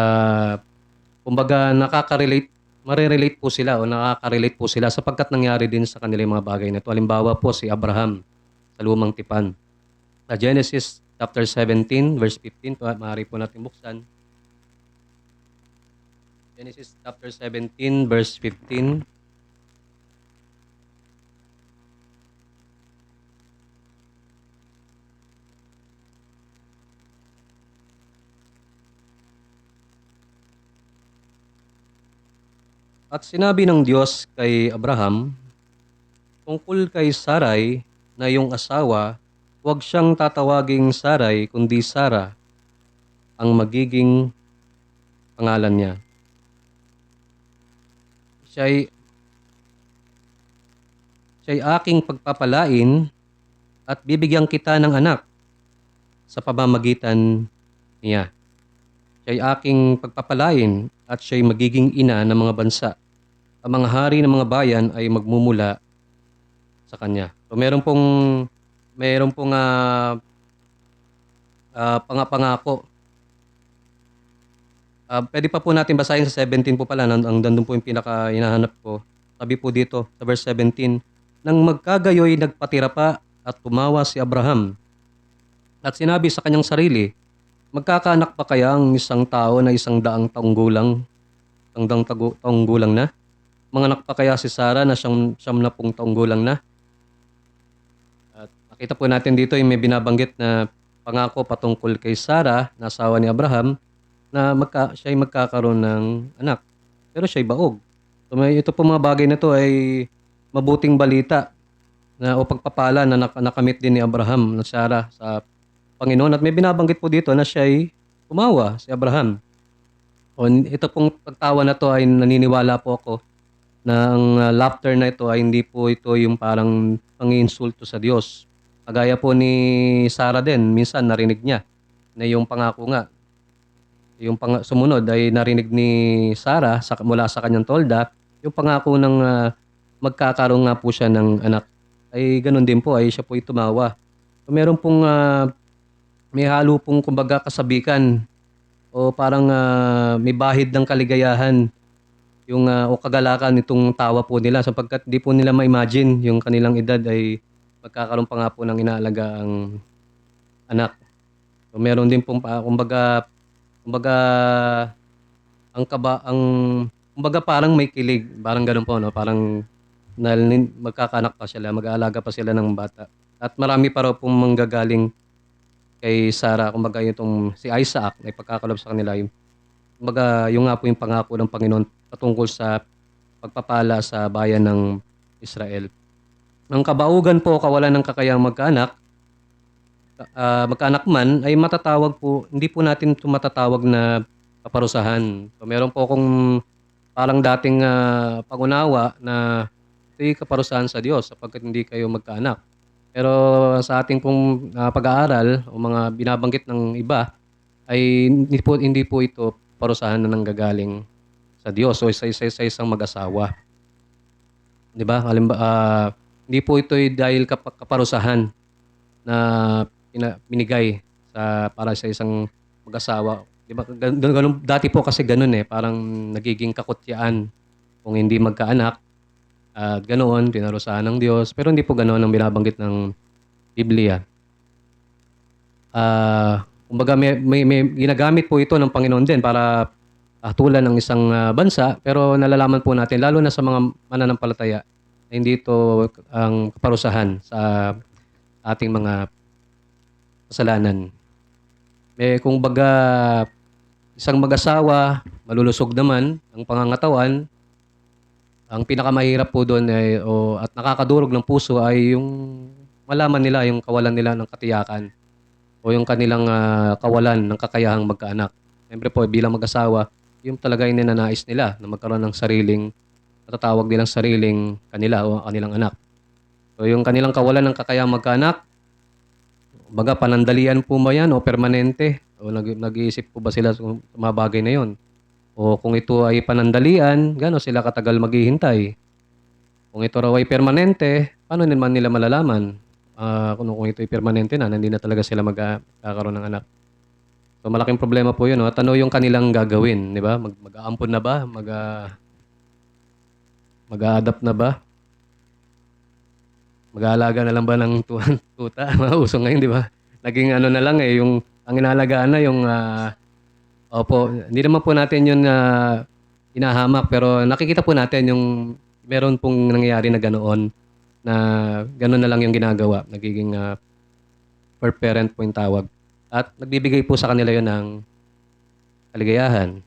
kumbaga marirelate po sila o nakaka-relate po sila sapagkat nangyari din sa kanila mga bagay na ito. Halimbawa po si Abraham sa Lumang Tipan. Sa Genesis chapter 17 verse 15, maaari po natin buksan. Genesis chapter 17 verse 15. At sinabi ng Diyos kay Abraham, tungkol kay Sarai na iyong asawa, huwag siyang tatawaging Sarai kundi Sara ang magiging pangalan niya. Siya'y siya'y aking pagpapalain at bibigyan kita ng anak sa pamamagitan niya. Siya'y aking pagpapalain at siya'y magiging ina ng mga bansa. Ang mga hari ng mga bayan ay magmumula sa kanya. So meron pong pangako. Pwede pa po natin basahin sa 17 po pala, nandun po yung pinaka hinahanap ko. Sabi po dito sa verse 17, nang magkagayoy nagpatira pa at tumawa si Abraham at sinabi sa kanyang sarili, magkakaanak pa kaya ang isang tao na 100 taong gulang, taong gulang na? Manganak pa kaya si Sarah na 90 taong gulang na? At nakita po natin dito yung may binabanggit na pangako patungkol kay Sarah na asawa ni Abraham na siya'y magkakaroon ng anak. Pero siya'y baog. So ito po mga bagay na to ay mabuting balita na o pagpapala na nakamit din ni Abraham na Sarah sa Panginoon. At may binabanggit po dito na siya'y tumawa, si Abraham. O ito pong pagtawa na to ay naniniwala po ako na ang laughter na ito ay hindi po ito yung parang panginsulto sa Diyos. Kagaya po ni Sarah din, minsan narinig niya na yung pangako nga. Yung sumunod ay narinig ni Sarah mula sa kanyang tolda, yung pangako ng magkakaroon nga po siya ng anak. Ay ganun din po, ay siya po tumawa. So, meron pong may halo pong kumbaga kasabikan o parang may bahid ng kaligayahan yung o kagalakan nitong tawa po nila sapagkat di po nila ma-imagine yung kanilang edad ay magkakaroon pa nga po ng inaalagang anak. So, meron din pong kumbaga kumbaga parang may kilig, parang ganoon po, no? Parang magkakaanak pa sila, mag-aalaga pa sila ng bata. At marami pa raw pong manggagaling kay Sarah, kumbaga itong si Isaac na ipagkakalob sa kanila, kumbaga yung nga po yung pangako ng Panginoon patungkol sa pagpapala sa bayan ng Israel. Ang kabaugan po, kawalan ng kakayang magkaanak man ay matatawag po, hindi po natin ito matatawag na kaparusahan. So, meron po akong parang dating pangunawa na ito'y kaparusahan sa Diyos sapagkat hindi kayo magkaanak. Pero sa ating pong pag-aaral o mga binabanggit ng iba ay hindi po ito parusahan na nanggagaling sa Diyos o sa isang mag-asawa. 'Di ba? Hindi po ito dahil kaparusahan na binigay para sa isang mag-asawa. 'Di ba? Ganun, dati po kasi ganun parang nagiging kakutyaan kung hindi magkaanak. At ganoon, pinarusahan ng Diyos. Pero hindi po ganoon ang binabanggit ng Biblia. Kumbaga may ginagamit po ito ng Panginoon din para tulan ng isang bansa. Pero nalalaman po natin, lalo na sa mga mananampalataya, na hindi ito ang kaparusahan sa ating mga kasalanan. Kung baga, isang mag-asawa, malulusog naman ang pangangatawan, ang pinakamahirap po doon at nakakadurog ng puso ay yung malaman nila yung kawalan nila ng katiyakan o yung kanilang kawalan ng kakayahang magkaanak. Siyempre po, bilang mag-asawa, yung talaga yung ninanais nila na magkaroon ng natatawag nilang sariling kanila o kanilang anak. So yung kanilang kawalan ng kakayahang magkaanak, baga panandalian po ba yan o permanente? O nag-iisip po ba sila sa mga bagay na yon? O kung ito ay panandalian, gano'n sila katagal maghihintay? Kung ito raw ay permanente, paano naman nila malalaman? Kung ito ay permanente na, hindi na talaga sila magkakaroon ng anak. So malaking problema po yun. At ano yung kanilang gagawin? Di ba? Mag-aampon na ba? Mag-a-adapt na ba? Mag-aalaga na lang ba ng tuta? Mauso ngayon, di ba? Naging ano na lang yung ang inalagaan na yung opo, hindi naman po natin yun hinahamak, pero nakikita po natin yung meron pong nangyayari na ganoon, na ganoon na lang yung ginagawa. Nagiging per parent po yung tawag. At nagbibigay po sa kanila yun ng kaligayahan.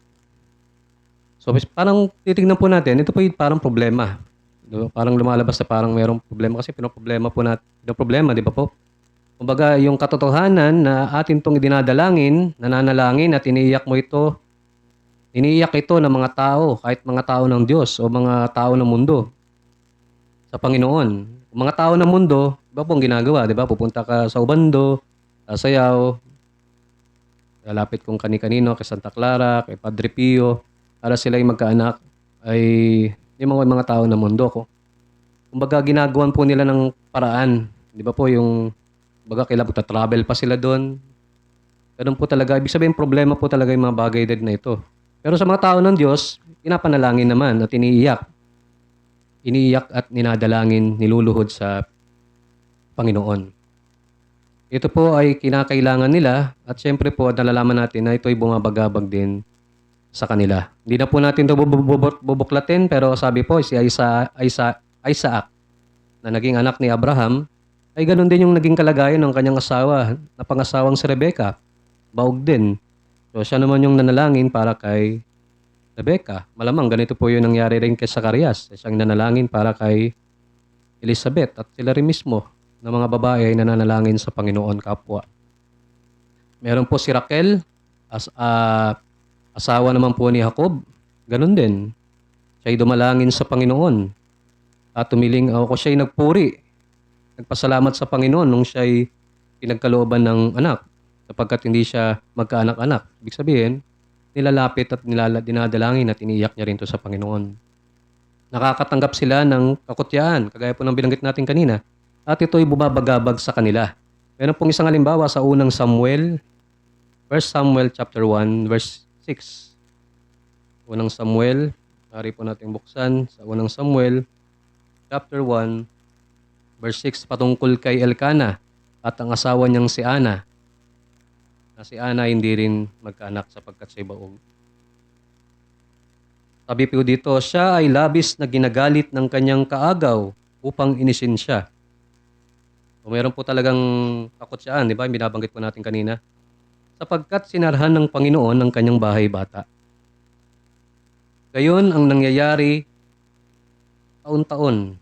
So parang titignan po natin, ito po yung parang problema. Diba? Parang lumalabas na parang merong problema kasi pinoproblema, di ba po? Kumbaga, yung katotohanan na atin itong dinadalangin, nananalangin at iniiyak mo ito, Iniiyak ito ng mga tao, kahit mga tao ng Diyos o mga tao ng mundo sa Panginoon. Mga tao ng mundo, iba pong ginagawa, di ba? Pupunta ka sa ubando, sasayaw, lalapit kung kani-kanino, kay Santa Clara, kay Padre Pio, para sila yung magkaanak, ay yung mga tao ng mundo ko. Kumbaga ginagawan po nila ng paraan. Di ba po yung, baga kailangan travel pa sila doon. Ganun po talaga. Ibig sabihin, problema po talaga yung mga bagay din na ito. Pero sa mga tao ng Diyos, pinapanalangin naman at iniiyak. Iniiyak at ninadalangin, niluluhod sa Panginoon. Ito po ay kinakailangan nila at syempre po nalalaman natin na ito ay bumabagabag din sa kanila. Hindi na po natin ito bubuklatin pero sabi po si Isaac na naging anak ni Abraham ay ganun din yung naging kalagayan ng kanyang asawa na pangasawang si Rebecca. Baog din. So siya naman yung nanalangin para kay Rebecca. Malamang ganito po yung nangyari rin kay Zacarias. Siyang nanalangin para kay Elizabeth at sila rin mismo na mga babae ay nananalangin sa Panginoon kapwa. Meron po si Raquel, asawa naman po ni Jacob. Ganun din. Siya ay dumalangin sa Panginoon. At tumiling ako siya ay nagpuri. Nagpasalamat sa Panginoon nung siya ay pinagkalooban ng anak sapagkat hindi siya magkaanak-anak. Ibig sabihin, nilalapit at dinadalangin at iniiyak niya rin to sa Panginoon. Nakakatanggap sila ng kakutyaan, kagaya po ng binanggit natin kanina, at ito'y bumabagabag sa kanila. Meron pong isang halimbawa sa unang Samuel, 1 Samuel chapter 1, verse 6. Unang Samuel, maaari po natin buksan sa unang Samuel, chapter 1, verse 6, patungkol kay Elkanah at ang asawa niyang si Ana. Na si Ana hindi rin magkaanak sapagkat siya baog. Sabi po dito, siya ay labis na ginagalit ng kanyang kaagaw upang inisin siya. So, meron po talagang kakutsaan, di ba? Binabanggit po natin kanina. Sapagkat sinarhan ng Panginoon ang kanyang bahay bata. Gayon ang nangyayari taon-taon.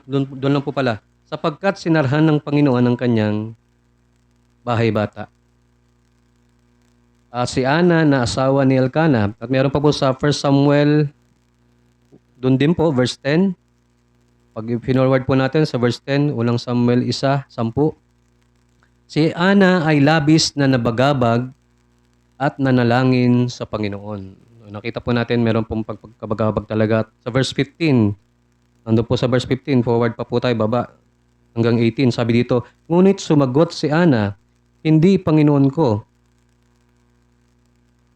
Doon lang po pala. Sapagkat sinarhan ng Panginoon ang kanyang bahay bata. Si Ana na asawa ni Elkanah. At meron pa po sa 1 Samuel, doon din po, verse 10. Pag pinorward po natin sa verse 10, unang Samuel 1:10. Si Ana ay labis na nabagabag at nanalangin sa Panginoon. Nakita po natin, meron pong pagkabagabag talaga. Sa verse 15, nandun po sa verse 15, forward pa po tayo, baba. Hanggang 18, sabi dito, ngunit sumagot si Ana, hindi Panginoon ko.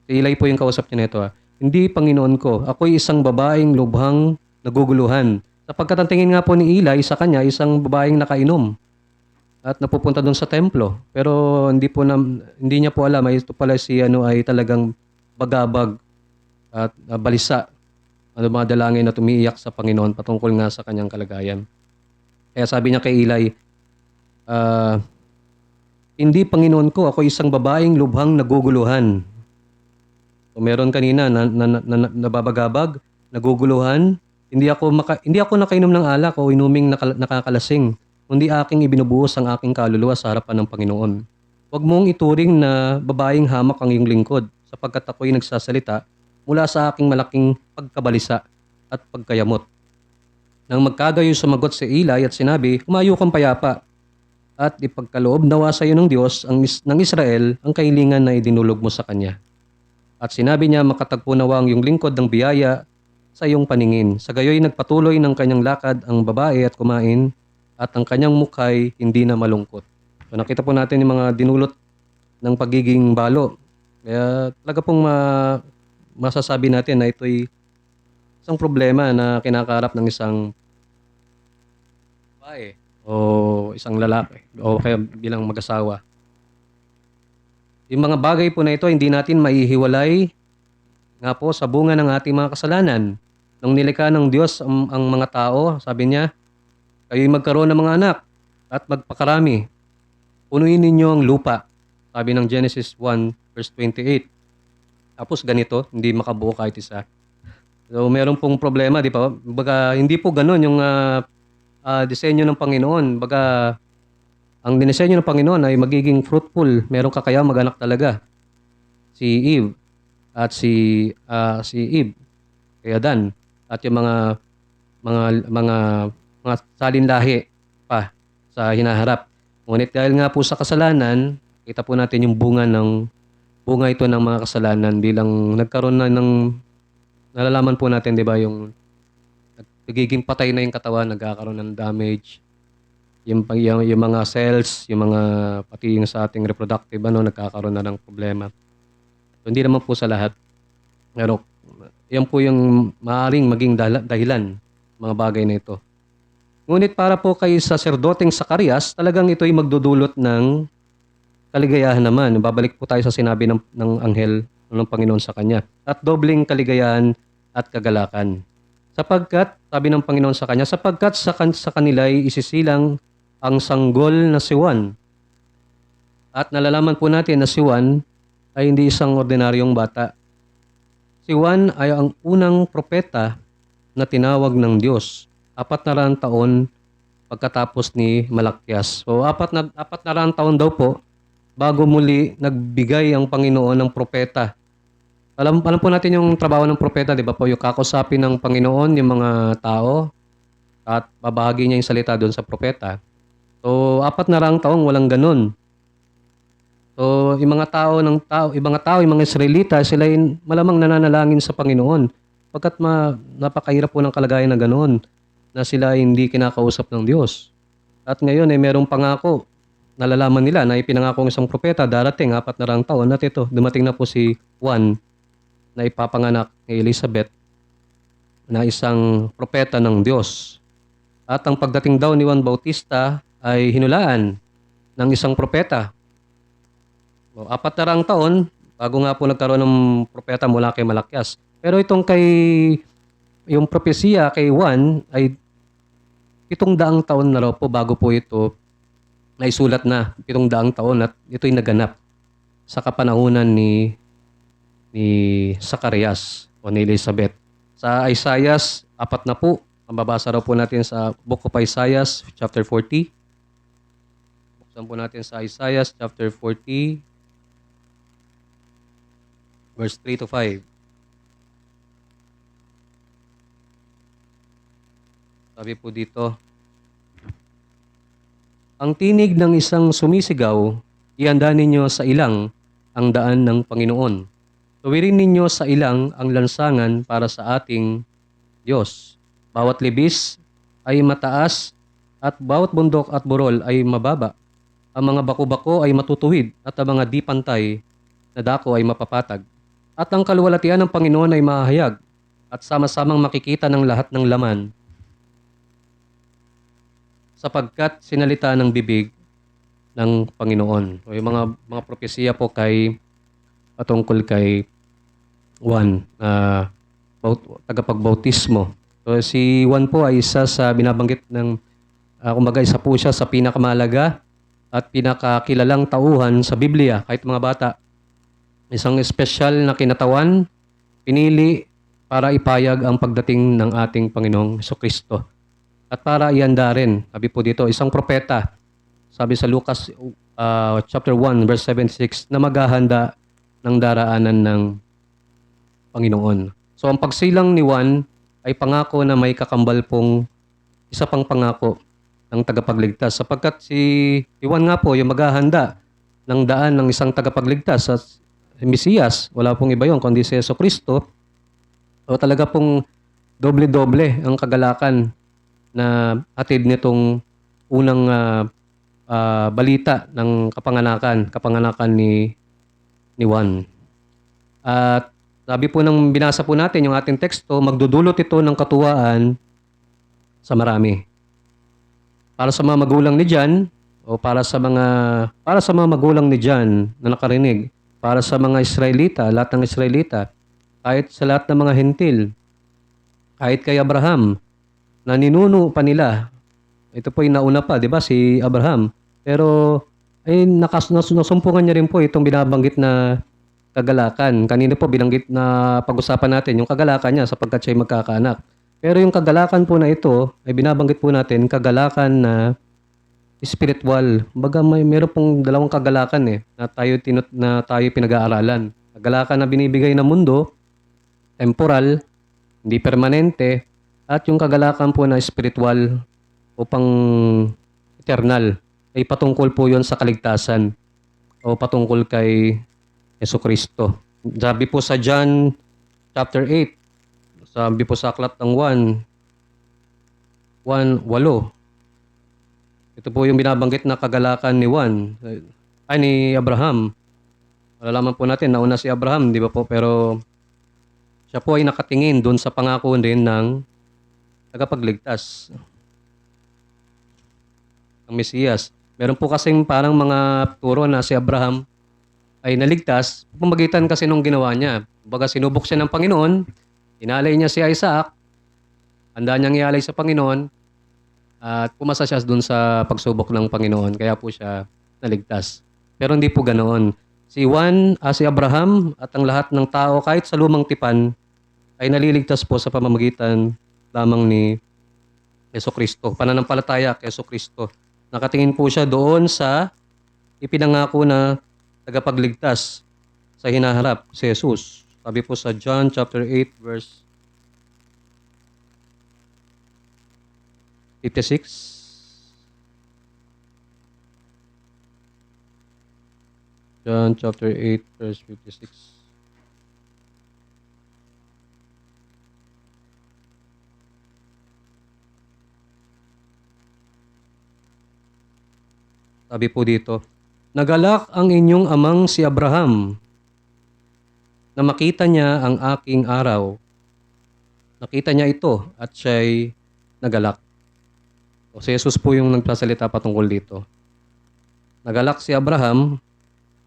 Si Eli po yung kausap niya nito. Hindi Panginoon ko, ako'y isang babaeng lubhang naguguluhan. Sapagkat ang tingin nga po ni Eli sa kanya, isang babaeng nakainom at napupunta doon sa templo. Pero hindi niya po alam, ito pala si ay talagang bagabag at balisa. Dumadalangin at umiiyak sa Panginoon patungkol nga sa kanyang kalagayan. Kaya sabi niya kay Eli, hindi Panginoon ko, ako isang babaeng lubhang naguguluhan. So, meron kanina nababagabag, naguguluhan. Hindi ako nakainom ng alak o inuming nakakalasing. Kundi aking ibinubuhos ang aking kaluluwa sa harapan ng Panginoon. Huwag mong ituring na babaeng hamak ang iyong lingkod sapagkat ako'y nagsasalita mula sa aking malaking pagkabalisa at pagkayamot. Nang magkagayo sumagot si Eli at sinabi, humayo kang payapa at ipagkaloob nawa sa iyo ng Diyos ng Israel ang kahilingan na idinulog mo sa kanya. At sinabi niya, makatagpo nawa ang iyong lingkod ng biyaya sa iyong paningin. Sa gayoy nagpatuloy ng kanyang lakad ang babae at kumain at ang kanyang mukha'y hindi na malungkot. So nakita po natin yung mga dinulot ng pagiging balo. Kaya talaga pong masasabi natin na ito'y isang problema na kinakaharap ng isang babae o isang lalaki o kaya bilang mag-asawa. Yung mga bagay po na ito, hindi natin maihiwalay nga po sa bunga ng ating mga kasalanan. Nung nilikha ng Diyos ang mga tao, sabi niya, kayo'y magkaroon ng mga anak at magpakarami. Punuin ninyo ang lupa. Sabi ng Genesis 1 verse 28. Tapos ganito, hindi makabuo kahit isa. So meron pong problema, di ba? Baga, hindi po ganun yung disenyo ng Panginoon. Baga, ang dinisenyo ng Panginoon ay magiging fruitful. Meron ka kaya mag-anak talaga. si Eve at si Eve, kay Adan, at yung mga mga mga salinlahi pa sa hinaharap. Ngunit dahil nga po sa kasalanan, kita po natin yung bunga ito ng mga kasalanan bilang nagkaroon na ng nalalaman po natin, 'di ba, yung nagiging patay na yung katawan, nagkakaroon ng damage. Yung mga cells, yung mga pati yung sa ating reproductive nagkakaroon na ng problema. So, hindi naman po sa lahat. Pero yan po yung maaaring maging dahilan mga bagay na ito. Ngunit para po kay saserdoteng Zacarias, talagang ito ay magdudulot ng kaligayahan naman. Babalik po tayo sa sinabi ng anghel ng Panginoon sa kanya. At dobling kaligayahan at kagalakan. Sapagkat, sabi ng Panginoon sa kanya, sapagkat sa kanila ay isisilang ang sanggol na si Juan. At nalalaman po natin na si Juan ay hindi isang ordinaryong bata. Si Juan ay ang unang propeta na tinawag ng Diyos. 400 taon pagkatapos ni Malakias. So, 400 taon daw po bago muli nagbigay ang Panginoon ng propeta. Alam po natin yung trabaho ng propeta, di ba po? Yung kakusapin ng Panginoon, yung mga tao, at babahagi niya yung salita doon sa propeta. So, 400 taong walang ganun. So, yung mga tao, yung mga Israelita, sila yung malamang nananalangin sa Panginoon. Pagkat napakahirap po ng kalagayan na ganoon, na sila ay hindi kinakausap ng Diyos. At ngayon ay merong pangako, nalalaman nila na ipinangako ng isang propeta, darating 400 taon, at ito, dumating na po si Juan, na ipapanganak ni Elizabeth, na isang propeta ng Diyos. At ang pagdating daw ni Juan Bautista ay hinulaan ng isang propeta. 400 taon, bago nga po nagkaroon ng propeta mula kay Malakias. Pero itong yung propesya kay Juan ay 700 taon na raw po bago po ito naisulat na. 700 taon at ito'y naganap sa kapanahunan ni Zacarias o ni Elizabeth. Sa Isaiah, 4 na po. Ang babasa raw po natin sa Book of Isaiah, chapter 40. Buksan po natin sa Isaiah, chapter 40, verse 3 to 5. Sabi po dito, ang tinig ng isang sumisigaw, ihanda ninyo sa ilang ang daan ng Panginoon. Tuwirin ninyo sa ilang ang lansangan para sa ating Diyos. Bawat libis ay mataas at bawat bundok at burol ay mababa. Ang mga bako-bako ay matutuwid at ang mga di pantay na dako ay mapapatag. At ang kaluwalhatian ng Panginoon ay mahahayag at sama-samang makikita ng lahat ng laman. Sapagkat sinalita ng bibig ng Panginoon. O yung mga propesya po patungkol kay Juan, tagapagbautismo. So si Juan po ay isa sa binabanggit ng, kumbaga isa po siya sa pinakamahalaga at pinakakilalang tauhan sa Biblia, kahit mga bata. Isang espesyal na kinatawan, pinili para ipayag ang pagdating ng ating Panginoong Jesucristo. At para ihanda rin, sabi po dito, isang propeta, sabi sa Lucas chapter 1 verse 76, na maghahanda ng daraanan ng Panginoon. So ang pagsilang ni Juan ay pangako na may kakambal pong isa pang pangako ng tagapagligtas. Sapagkat si Juan nga po yung maghahanda ng daan ng isang tagapagligtas sa Mesiyas, wala pong iba yun kundi si Jesucristo. So talaga pong doble-doble ang kagalakan na hatid nitong unang balita ng kapanganakan ni Juan. At sabi po ng binasa po natin yung ating teksto, magdudulot ito ng katuwaan sa marami. Para sa mga magulang ni John o para sa mga magulang ni John na nakarinig, para sa mga Israelita, lahat ng Israelita, kahit sa lahat ng mga Hentil, kahit kay Abraham, na ninuno pa nila. Ito po yung nauna pa, di ba, si Abraham. Pero ay nasumpungan niya rin po itong binabanggit na kagalakan. Kanina po binanggit na pag-usapan natin yung kagalakan niya sapagkat siya ay magkakaanak. Pero yung kagalakan po na ito ay binabanggit po natin kagalakan na spiritual. Baga meron pong dalawang kagalakan na tayo pinag-aaralan. Kagalakan na binibigay ng mundo, temporal, hindi permanente, at yung kagalakan po na spiritual upang eternal, ay patungkol po yon sa kaligtasan o patungkol kay Jesucristo. Sabi po sa John chapter 8, sabi po sa aklat ng 1:8, ito po yung binabanggit na kagalakan ni ni Abraham. Malalaman po natin, nauna si Abraham, di ba po? Pero siya po ay nakatingin doon sa pangako din ng tagapagligtas, ng Mesiyas. Meron po kasing parang mga turo na si Abraham ay naligtas, pamagitan kasi nung ginawa niya. Baga sinubok siya ng Panginoon, inalay niya si Isaac, handa niyang ialay sa Panginoon, at pumasa siya dun sa pagsubok ng Panginoon, kaya po siya naligtas. Pero hindi po ganoon. Si Abraham at ang lahat ng tao kahit sa lumang tipan ay naliligtas po sa pamamagitan lamang ni Jesucristo. Pananampalataya kay Jesucristo. Nakatingin po siya doon sa ipinangako na tagapagligtas sa hinaharap, si Jesus. Sabi po sa John chapter 8 verse 56. John chapter 8 verse 56. Sabi po dito, nagalak ang inyong amang si Abraham na makita niya ang aking araw. Nakita niya ito at siya'y nagalak. O si Jesus po yung nagsasalita patungkol dito. Nagalak si Abraham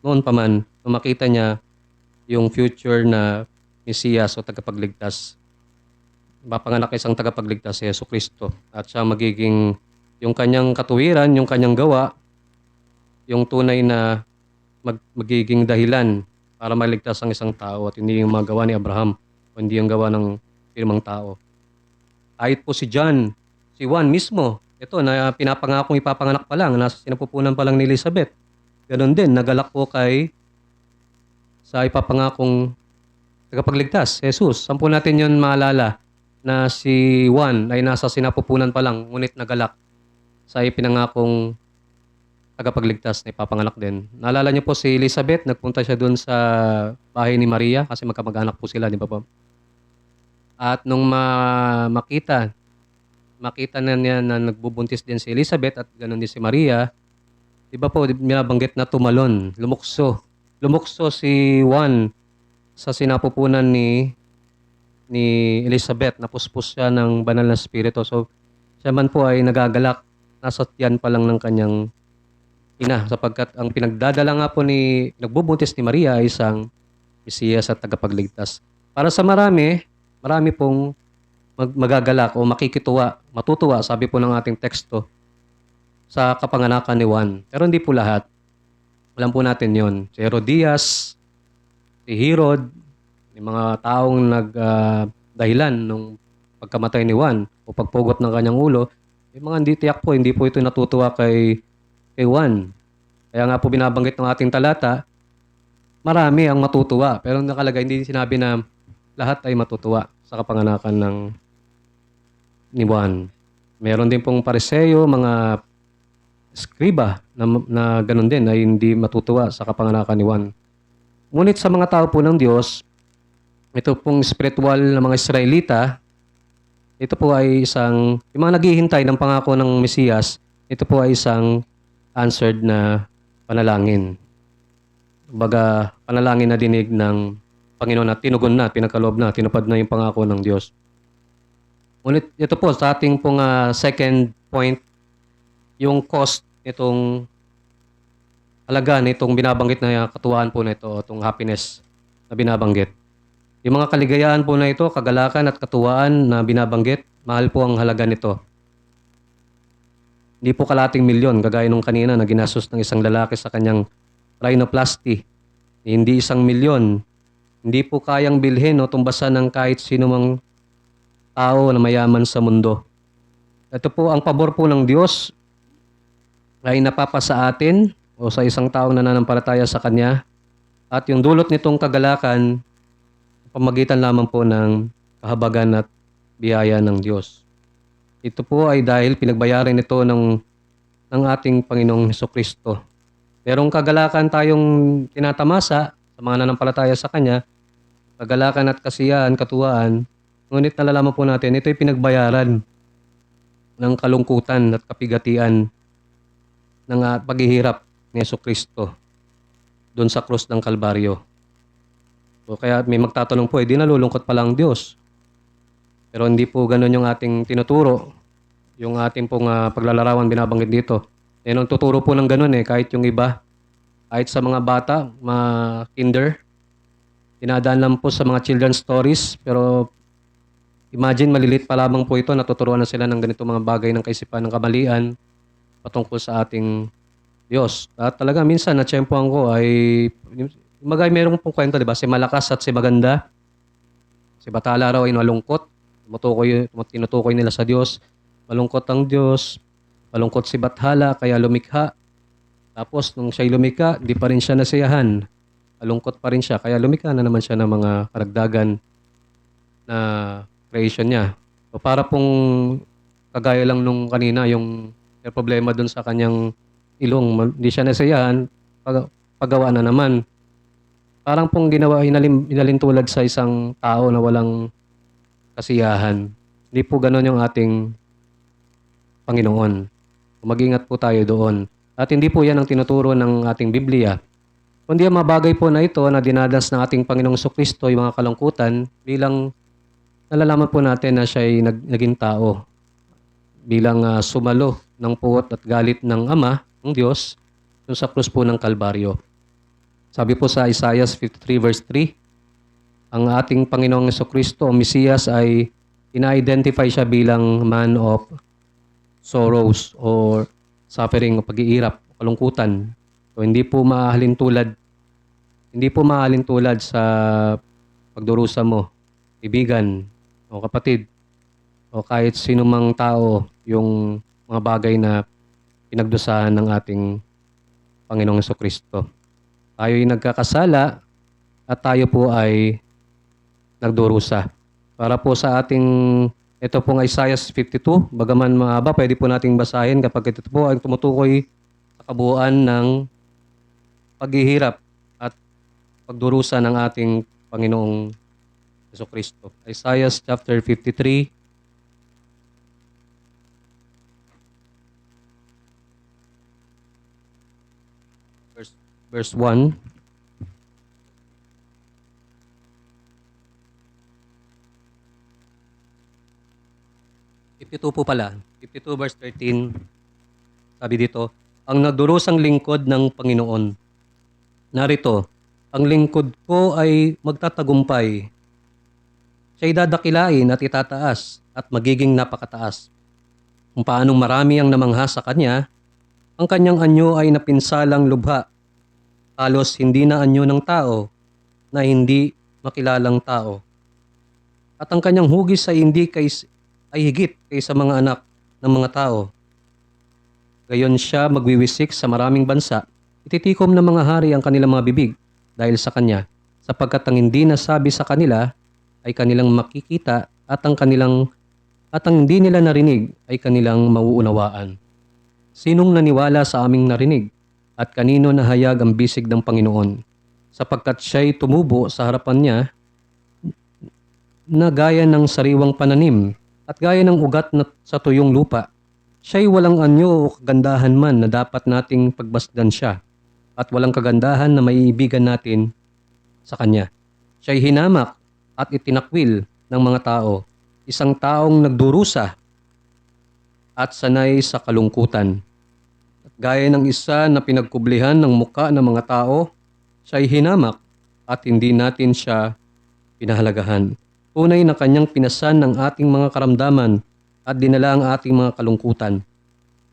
noon pa man na makita niya yung future na Mesiyas o tagapagligtas. Mapanganak isang tagapagligtas si Jesucristo at siya magiging yung kanyang katuwiran, yung kanyang gawa, yung tunay na magiging dahilan para maligtas ang isang tao at hindi yung magawa ni Abraham o hindi yung gawa ng pirmang tao. Kahit po si Juan mismo, ito na pinapangakong ipapanganak pa lang, nasa sinapupunan pa lang ni Elizabeth. Ganon din, nagalak po sa ipapangakong tagapagligtas, Jesus. Saan po natin yun maalala na si Juan ay nasa sinapupunan pa lang, ngunit nagalak sa ipinangakong tagapagligtas na ipapanganak din. Naalala niyo po si Elizabeth, nagpunta siya doon sa bahay ni Maria kasi magkamag-anak po sila, di ba po? At nung makita na niya na nagbubuntis din si Elizabeth at ganoon din si Maria, di ba po, binabanggit na tumalon, lumukso. Lumukso si Juan sa sinapupunan ni Elizabeth, napuspos siya ng banal na spirito. So, siya man po ay nagagalak, nasa tiyan pa lang ng kanyang ina, sapagkat ang pinagdadala nga po nagbubuntis ni Maria ay isang Mesiyas at tagapagligtas. Para sa marami pong magagalak o makikituwa, matutuwa, sabi po ng ating teksto, sa kapanganakan ni Juan. Pero hindi po lahat. Alam po natin yon. Si Herodias, si Herod, yung mga taong dahilan nung pagkamatay ni Juan o pagpugot ng kanyang ulo, yung mga hindi po ito natutuwa kay Juan. Kaya nga po binabanggit ng ating talata, marami ang matutuwa. Pero nakalagay, hindi sinabi na lahat ay matutuwa sa kapanganakan ni Juan. Meron din pong Pariseo, mga skriba na ganun din ay hindi matutuwa sa kapanganakan ni Juan. Ngunit sa mga tao po ng Diyos, ito pong spiritual na mga Israelita, ito po ay yung mga naghihintay ng pangako ng Mesiyas, ito po ay isang answered na panalangin. Baga, panalangin na dinig ng Panginoon at tinugon na, pinagkaloob na, tinupad na yung pangako ng Diyos. Ngunit ito po, sa ating pong second point, yung cost itong halaga nitong binabanggit na katuwaan po na ito, itong happiness na binabanggit. Yung mga kaligayahan po na ito, kagalakan at katuwaan na binabanggit, mahal po ang halaga nito. Hindi po kalating milyon, kagaya nung kanina na ginastos ng isang lalaki sa kanyang rhinoplasty. Hindi 1 milyon. Hindi po kayang bilhin o tumbasan ng kahit sino mang tao na mayaman sa mundo. Ito po ang pabor po ng Diyos ay napapasa atin o sa isang taong nananampalataya sa Kanya At yung dulot nitong kagalakan, pamagitan lamang po ng kahabagan at biyaya ng Diyos. Ito po ay dahil pinagbayaran ito ng ating Panginoong Hesukristo. Merong kagalakan tayong tinatamasa sa mga nanampalataya sa Kanya, kagalakan at kasiyahan, katuwaan, ngunit nalalaman po natin, ito ay pinagbayaran ng kalungkutan at kapigatian ng paghihirap ni Hesukristo doon sa krus ng Kalbaryo. So, kaya may magtatanong po, di nalulungkot pala ang Diyos. Pero hindi po ganun yung ating tinuturo. Yung ating pong paglalarawan binabanggit dito. Yan ang tuturo po ng ganun kahit yung iba. Kahit sa mga bata, mga kinder, dinadaan lang po sa mga children's stories. Pero imagine, malilit pa lamang po ito, natuturuan na sila ng ganito mga bagay ng kaisipan ng kamalian patungkol sa ating Diyos. At talaga minsan, natsyempohan ko ay, merong pong kwento, di ba? Si Malakas at si Maganda. Si Bathala raw ay malungkot. Tinutukoy nila sa Diyos. Malungkot ang Diyos. Malungkot si Bathala, kaya lumikha. Tapos, nung siya'y lumikha, di pa rin siya nasiyahan. Malungkot pa rin siya, kaya lumikha na naman siya ng mga karagdagan na creation niya. So, para pong kagaya lang nung kanina, yung may problema dun sa kanyang ilong, hindi siya nasiyahan, paggawa na naman. Parang pong inalintulad sa isang tao na walang kasiyahan. Hindi po ganon yung ating Panginoon. Mag-ingat po tayo doon. At hindi po yan ang tinuturo ng ating Biblia. Kundi ang mga bagay po na ito na dinadas ng ating Panginoong Jesucristo, yung mga kalungkutan, bilang nalalaman po natin na siya ay naging tao. Bilang sumalo ng puot at galit ng Ama, ng Diyos, yung sa krus po ng Kalbaryo. Sabi po sa Isaiah 53 verse 3, ang ating Panginoong Jesucristo, ang Mesiyas, ay ina-identify siya bilang man of sorrows or suffering o pag-iirap, kalungkutan. So, hindi po mahalin tulad sa pagdurusa mo, ibigan o kapatid o kahit sino mang tao yung mga bagay na pinagdusahan ng ating Panginoong Jesucristo. Tayo ay nagkakasala at tayo po ay nagdurusa. Para po sa ating, ito pong Isaiah 52, bagaman mahaba, pwede po nating basahin kapag ito po ang tumutukoy sa kabuuan ng paghihirap at pagdurusa ng ating Panginoong Jesucristo. Isaiah chapter 53, verse 1. Po pala, 52 verse 13, sabi dito, ang nagdurusang lingkod ng Panginoon. Narito, ang lingkod ko ay magtatagumpay. Siya'y dadakilain at itataas at magiging napakataas. Kung paanong marami ang namangha sa kanya, ang kanyang anyo ay napinsalang lubha. Halos hindi na anyo ng tao na hindi makilalang tao. At ang kanyang hugis ay ay higit kaysa mga anak ng mga tao. Gayon siya magwiwisik sa maraming bansa. Ititikom ng mga hari ang kanilang mga bibig dahil sa kanya, sapagkat ang hindi nasabi sa kanila ay kanilang makikita at ang hindi nila narinig ay kanilang mauunawaan. Sinong naniwala sa aming narinig at kanino nahayag ang bisig ng Panginoon? Sapagkat siya'y tumubo sa harapan niya na gaya ng sariwang pananim at gaya ng ugat na sa tuyong lupa. Siya'y walang anyo o kagandahan man na dapat nating pagbasdan siya at walang kagandahan na maiibigan natin sa kanya. Siya'y hinamak at itinakwil ng mga tao, isang taong nagdurusa at sanay sa kalungkutan. At gaya ng isa na pinagkublihan ng muka ng mga tao, siya'y hinamak at hindi natin siya pinahalagahan. Tunay na kanyang pinasan ng ating mga karamdaman at dinala ang ating mga kalungkutan.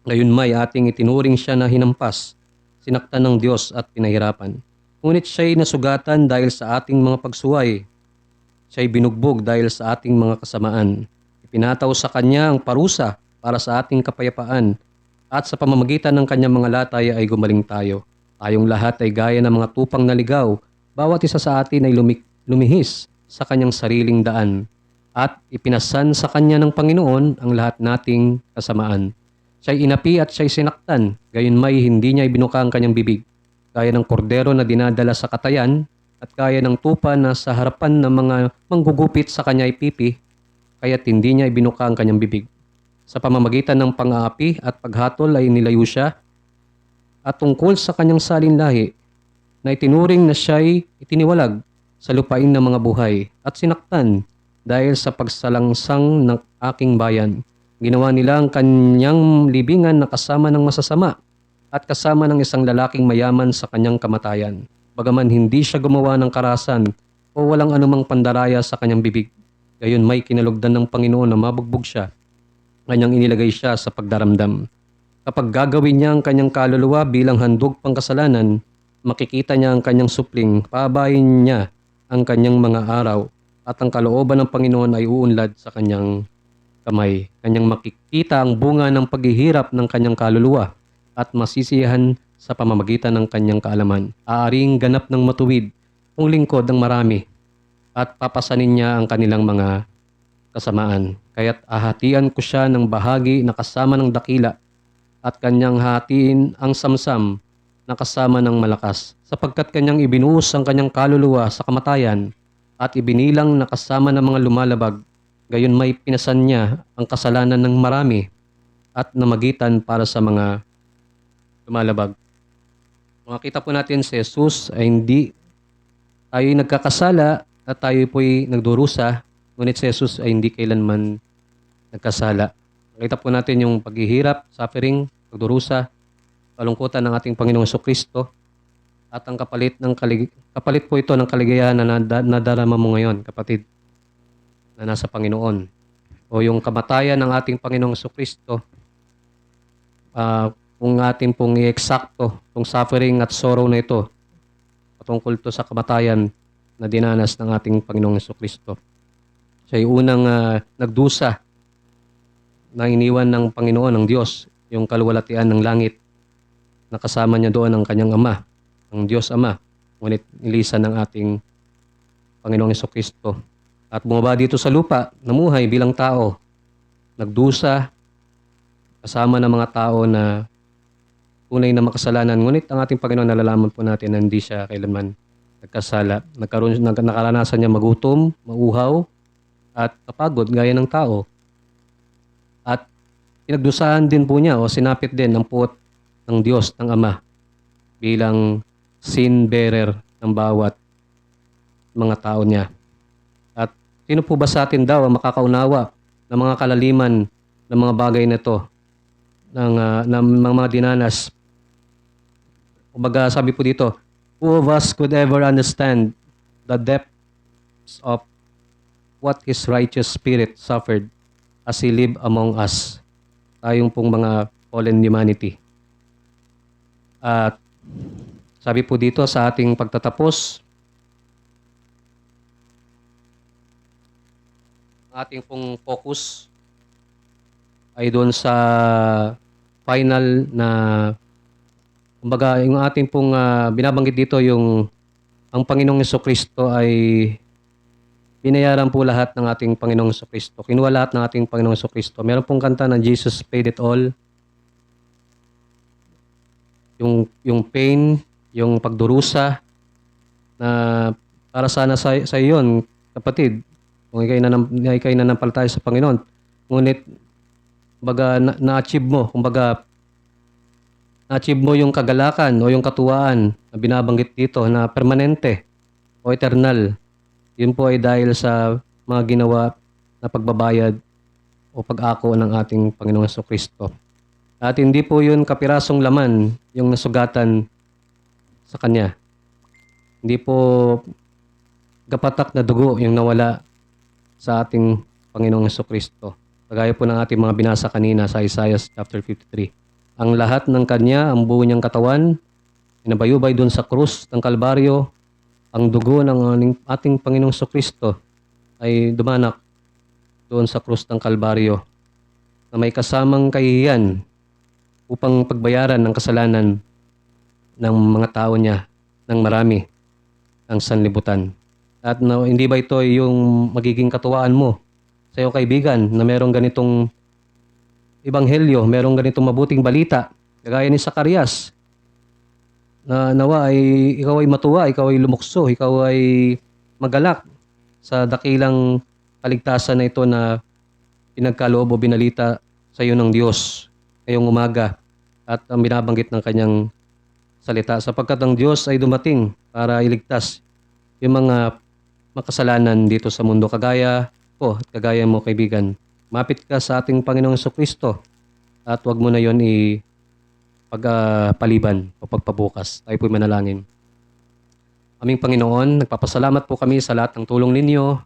Ngayon may ating itinuring siya na hinampas, sinaktan ng Diyos at pinahirapan. Ngunit siya'y nasugatan dahil sa ating mga pagsuway. Siya'y binugbog dahil sa ating mga kasamaan. Ipinataw sa kanya ang parusa para sa ating kapayapaan at sa pamamagitan ng kanyang mga latay ay gumaling tayo. Tayong lahat ay gaya ng mga tupang naligaw, Bawat isa sa atin ay lumihis sa kanyang sariling daan at ipinasan sa kanya ng Panginoon ang lahat nating kasamaan. Siya'y inapi at siya'y sinaktan, gayon may hindi niya ibinuka ang kanyang bibig. Gaya ng kordero na dinadala sa katayan at gaya ng tupa na sa harapan ng mga manggugupit sa kanya ay pipi, kaya't hindi niya ibinuka ang kanyang bibig. Sa pamamagitan ng pang-aapi at paghatol ay nilayo siya at tungkol sa kanyang salinlahi na itinuring na siya'y itiniwalag sa lupain ng mga buhay at sinaktan dahil sa pagsalangsang ng aking bayan. Ginawa nila ang kanyang libingan na kasama ng masasama at kasama ng isang lalaking mayaman sa kanyang kamatayan. Bagaman hindi siya gumawa ng karahasan o walang anumang pandaraya sa kanyang bibig, gayon may kinalugdan ng Panginoon na mabugbog siya. Kanyang inilagay siya sa pagdaramdam. Kapag gagawin niya ang kanyang kaluluwa bilang handog pangkasalanan, makikita niya ang kanyang supling, paabayin niya ang kanyang mga araw, at ang kalooban ng Panginoon ay uunlad sa kanyang kamay. Kanyang makikita ang bunga ng paghihirap ng kanyang kaluluwa at masisiyahan sa pamamagitan ng kanyang kaalaman. Aaring ganap ng matuwid kung lingkod ng marami at papasanin niya ang kanilang mga kasamaan. Kaya't ahatian ko siya ng bahagi na kasama ng dakila at kanyang hatiin ang samsam na kasama ng malakas, sapagkat kanyang ibinuhos ang kanyang kaluluwa sa kamatayan at ibinilang na kasama ng mga lumalabag, gayon may pinasan niya ang kasalanan ng marami at namagitan para sa mga lumalabag. Makita po natin si Jesus ay hindi tayo nagkakasala at tayo po'y nagdurusa, ngunit si Jesus ay hindi kailanman nagkasala. Makita po natin yung paghihirap, suffering, pagdurusa, kalungkutan ng ating Panginoong Jesucristo at ang kapalit po ito ng kaligayahan na nadarama mo ngayon, kapatid, na nasa Panginoon. O yung kamatayan ng ating Panginoong Jesucristo, kung ating pong i-eksakto, itong suffering at sorrow na ito, patungkol to sa kamatayan na dinanas ng ating Panginoong Jesucristo. Siya ay unang nagdusa na iniwan ng Panginoon, ng Diyos, yung kaluwalhatian ng langit, na kasama niya doon ang kanyang Ama, ang Diyos Ama, ngunit nilisan ng ating Panginoong Jesucristo. At bumaba dito sa lupa, namuhay bilang tao, nagdusa, kasama ng mga tao na tunay na makasalanan. Ngunit ang ating Panginoon, nalalaman po natin na hindi siya kailanman nagkasala. Nakaranasan niya magutom, mauhaw, at kapagod gaya ng tao. At pinagdusahan din po niya o sinapit din ang puot ng Diyos, ng Ama, bilang sin bearer ng bawat mga tao niya. At sino po ba sa atin daw ang makakaunawa ng mga kalaliman ng mga bagay na ito, ng mga dinanas? Kumbaga sabi po dito, who of us could ever understand the depths of what His righteous Spirit suffered as He lived among us? Tayong pong mga fallen humanity. At sabi po dito sa ating pagtatapos, ating pong focus ay doon sa final na, kumbaga yung ating pong binabanggit dito, yung ang Panginoong Jesucristo ay binayaran po lahat ng ating Panginoong Jesucristo. Kinuha lahat ng ating Panginoong Jesucristo. Meron pong kanta na Jesus paid it all. Yung pain, yung pagdurusa, na para sana sa iyon, kapatid, kung ikay nanampalataya sa Panginoon. Ngunit, kumbaga, na-achieve mo yung kagalakan o yung katuwaan na binabanggit dito na permanente o eternal. Yun po ay dahil sa mga ginawa na pagbabayad o pag-ako ng ating Panginoong Jesucristo. At hindi po yun kapirasong laman yung nasugatan sa Kanya. Hindi po gapatak na dugo yung nawala sa ating Panginoong Jesucristo. Kagaya po ng ating mga binasa kanina sa Isaiah chapter 53. Ang lahat ng Kanya, ang buo niyang katawan, inabayubay doon sa krus ng Kalbaryo. Ang dugo ng ating Panginoong Jesucristo ay dumanak doon sa krus ng Kalbaryo na may kasamang kahihiyan upang pagbayaran ng kasalanan ng mga tao niya, ng marami. ng sanlibutan. At hindi ba ito yung magiging katuwaan mo sa iyong kaibigan na merong ganitong ebanghelyo, merong ganitong mabuting balita, kagaya ni Zacarias, na nawa ay ikaw ay matuwa, ikaw ay lumukso, ikaw ay magalak sa dakilang kaligtasan na ito na pinagkaloob o binalita sa iyo ng Diyos ngayong umaga at ang binabanggit ng kanyang salita sapagkat ang Diyos ay dumating para iligtas yung mga makasalanan dito sa mundo kagaya ko at kagaya mo kaibigan. Mapit ka sa ating Panginoong Jesucristo at wag mo na yon paliban o pagpabukas. Tayo po'y manalangin. Aming Panginoon, nagpapasalamat po kami sa lahat ng tulong ninyo.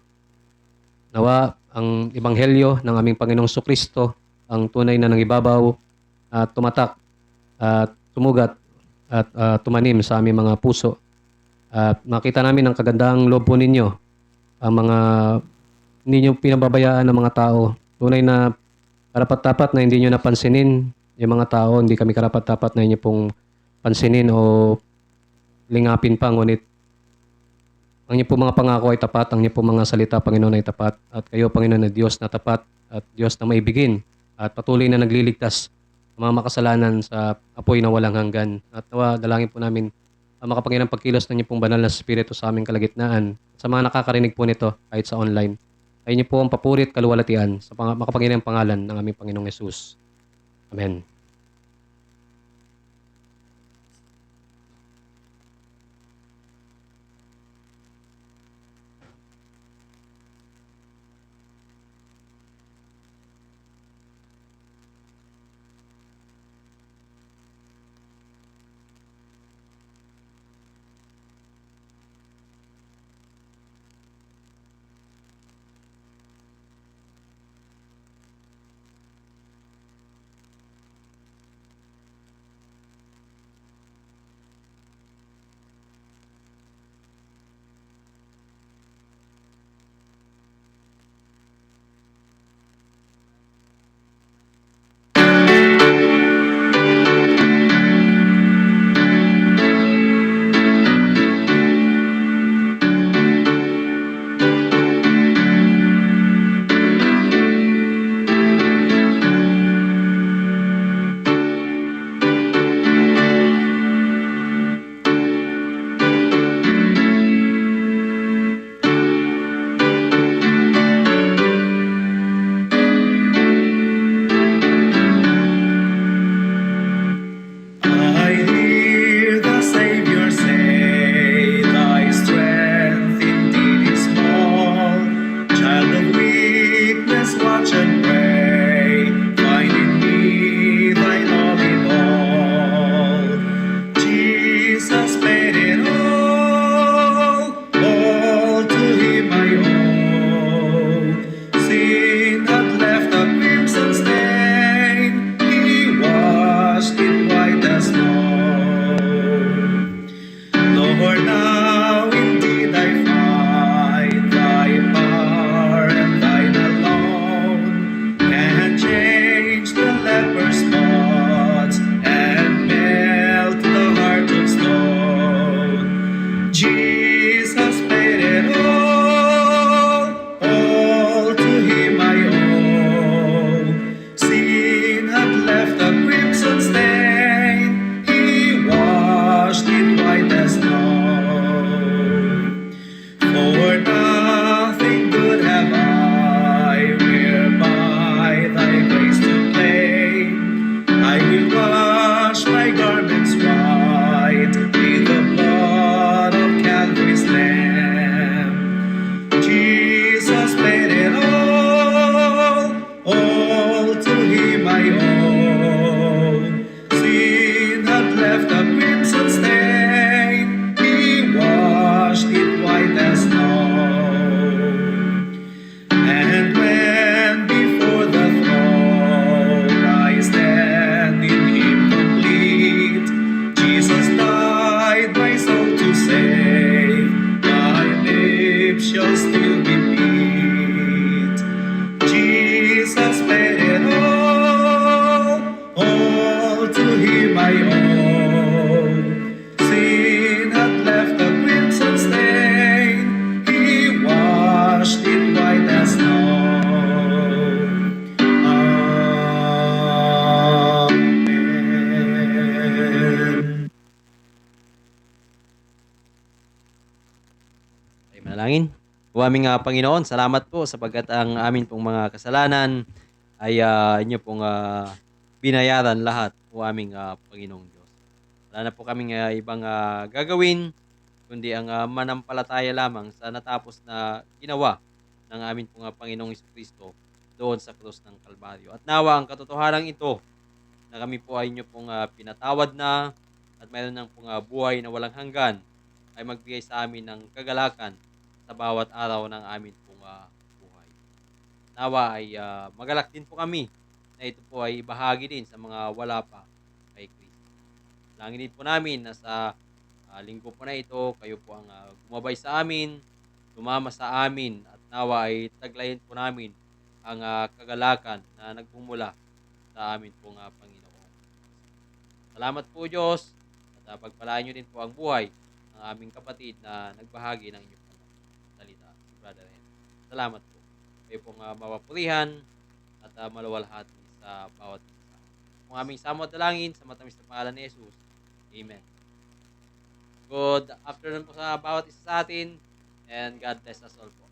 Nawa ang ebanghelyo ng aming Panginoong Jesucristo ang tunay na nangibabaw at tumatak at tumugat at tumanim sa aming mga puso. At makita namin ang kagandang loob po ninyo, ang mga hindi nyo pinababayaan ng mga tao. Tunay na karapat-dapat na hindi nyo napansinin yung mga tao, hindi kami karapat-dapat na inyo pong pansinin o lingapin pa, ngunit ang inyo pong mga pangako ay tapat, ang inyo pong mga salita, Panginoon, ay tapat. At kayo, Panginoon, na Diyos na tapat at Diyos na maibigin at patuloy na nagliligtas ang mga makasalanan sa apoy na walang hanggan. At nawa, dalangin po namin ang makapangyarihang pagkilos ng inyo pong banal na Espiritu sa aming kalagitnaan. Sa mga nakakarinig po nito, kahit sa online, ay inyo po ang papurit, kaluwalhatian sa makapangyarihang pangalan ng aming Panginoong Yesus. Amen. O aming Panginoon, salamat po sapagkat ang amin pong mga kasalanan ay inyo pong binayaran lahat o aming Panginoong Diyos. Wala na po kaming ibang gagawin kundi ang manampalataya lamang sa natapos na ginawa ng amin pong Panginoong Jesucristo doon sa krus ng Kalbaryo. At nawa ang katotohanan ito na kami po ay inyo pong pinatawad na at mayroon ng pong buhay na walang hanggan ay magbigay sa amin ng kagalakan sa bawat araw ng amin pong buhay. Nawa ay magalak din po kami na ito po ay bahagi din sa mga wala pa kay Kristo. Langin din po namin na sa linggo po na ito, kayo po ang gumabay sa amin, sumama sa amin at nawa ay taglayin po namin ang kagalakan na nagmumula sa amin pong Panginoon. Salamat po Diyos at pagpalaan nyo din po ang buhay ng aming kapatid na nagbahagi ng inyong pong salita, si Brother Henry. Salamat po. Kayo pong mapapurihan at maluwalhati sa bawat isa. Kung aming samot dalangin sa matamis na pangalan ni Jesus. Amen. Good afternoon po sa bawat isa sa atin and God bless us all po.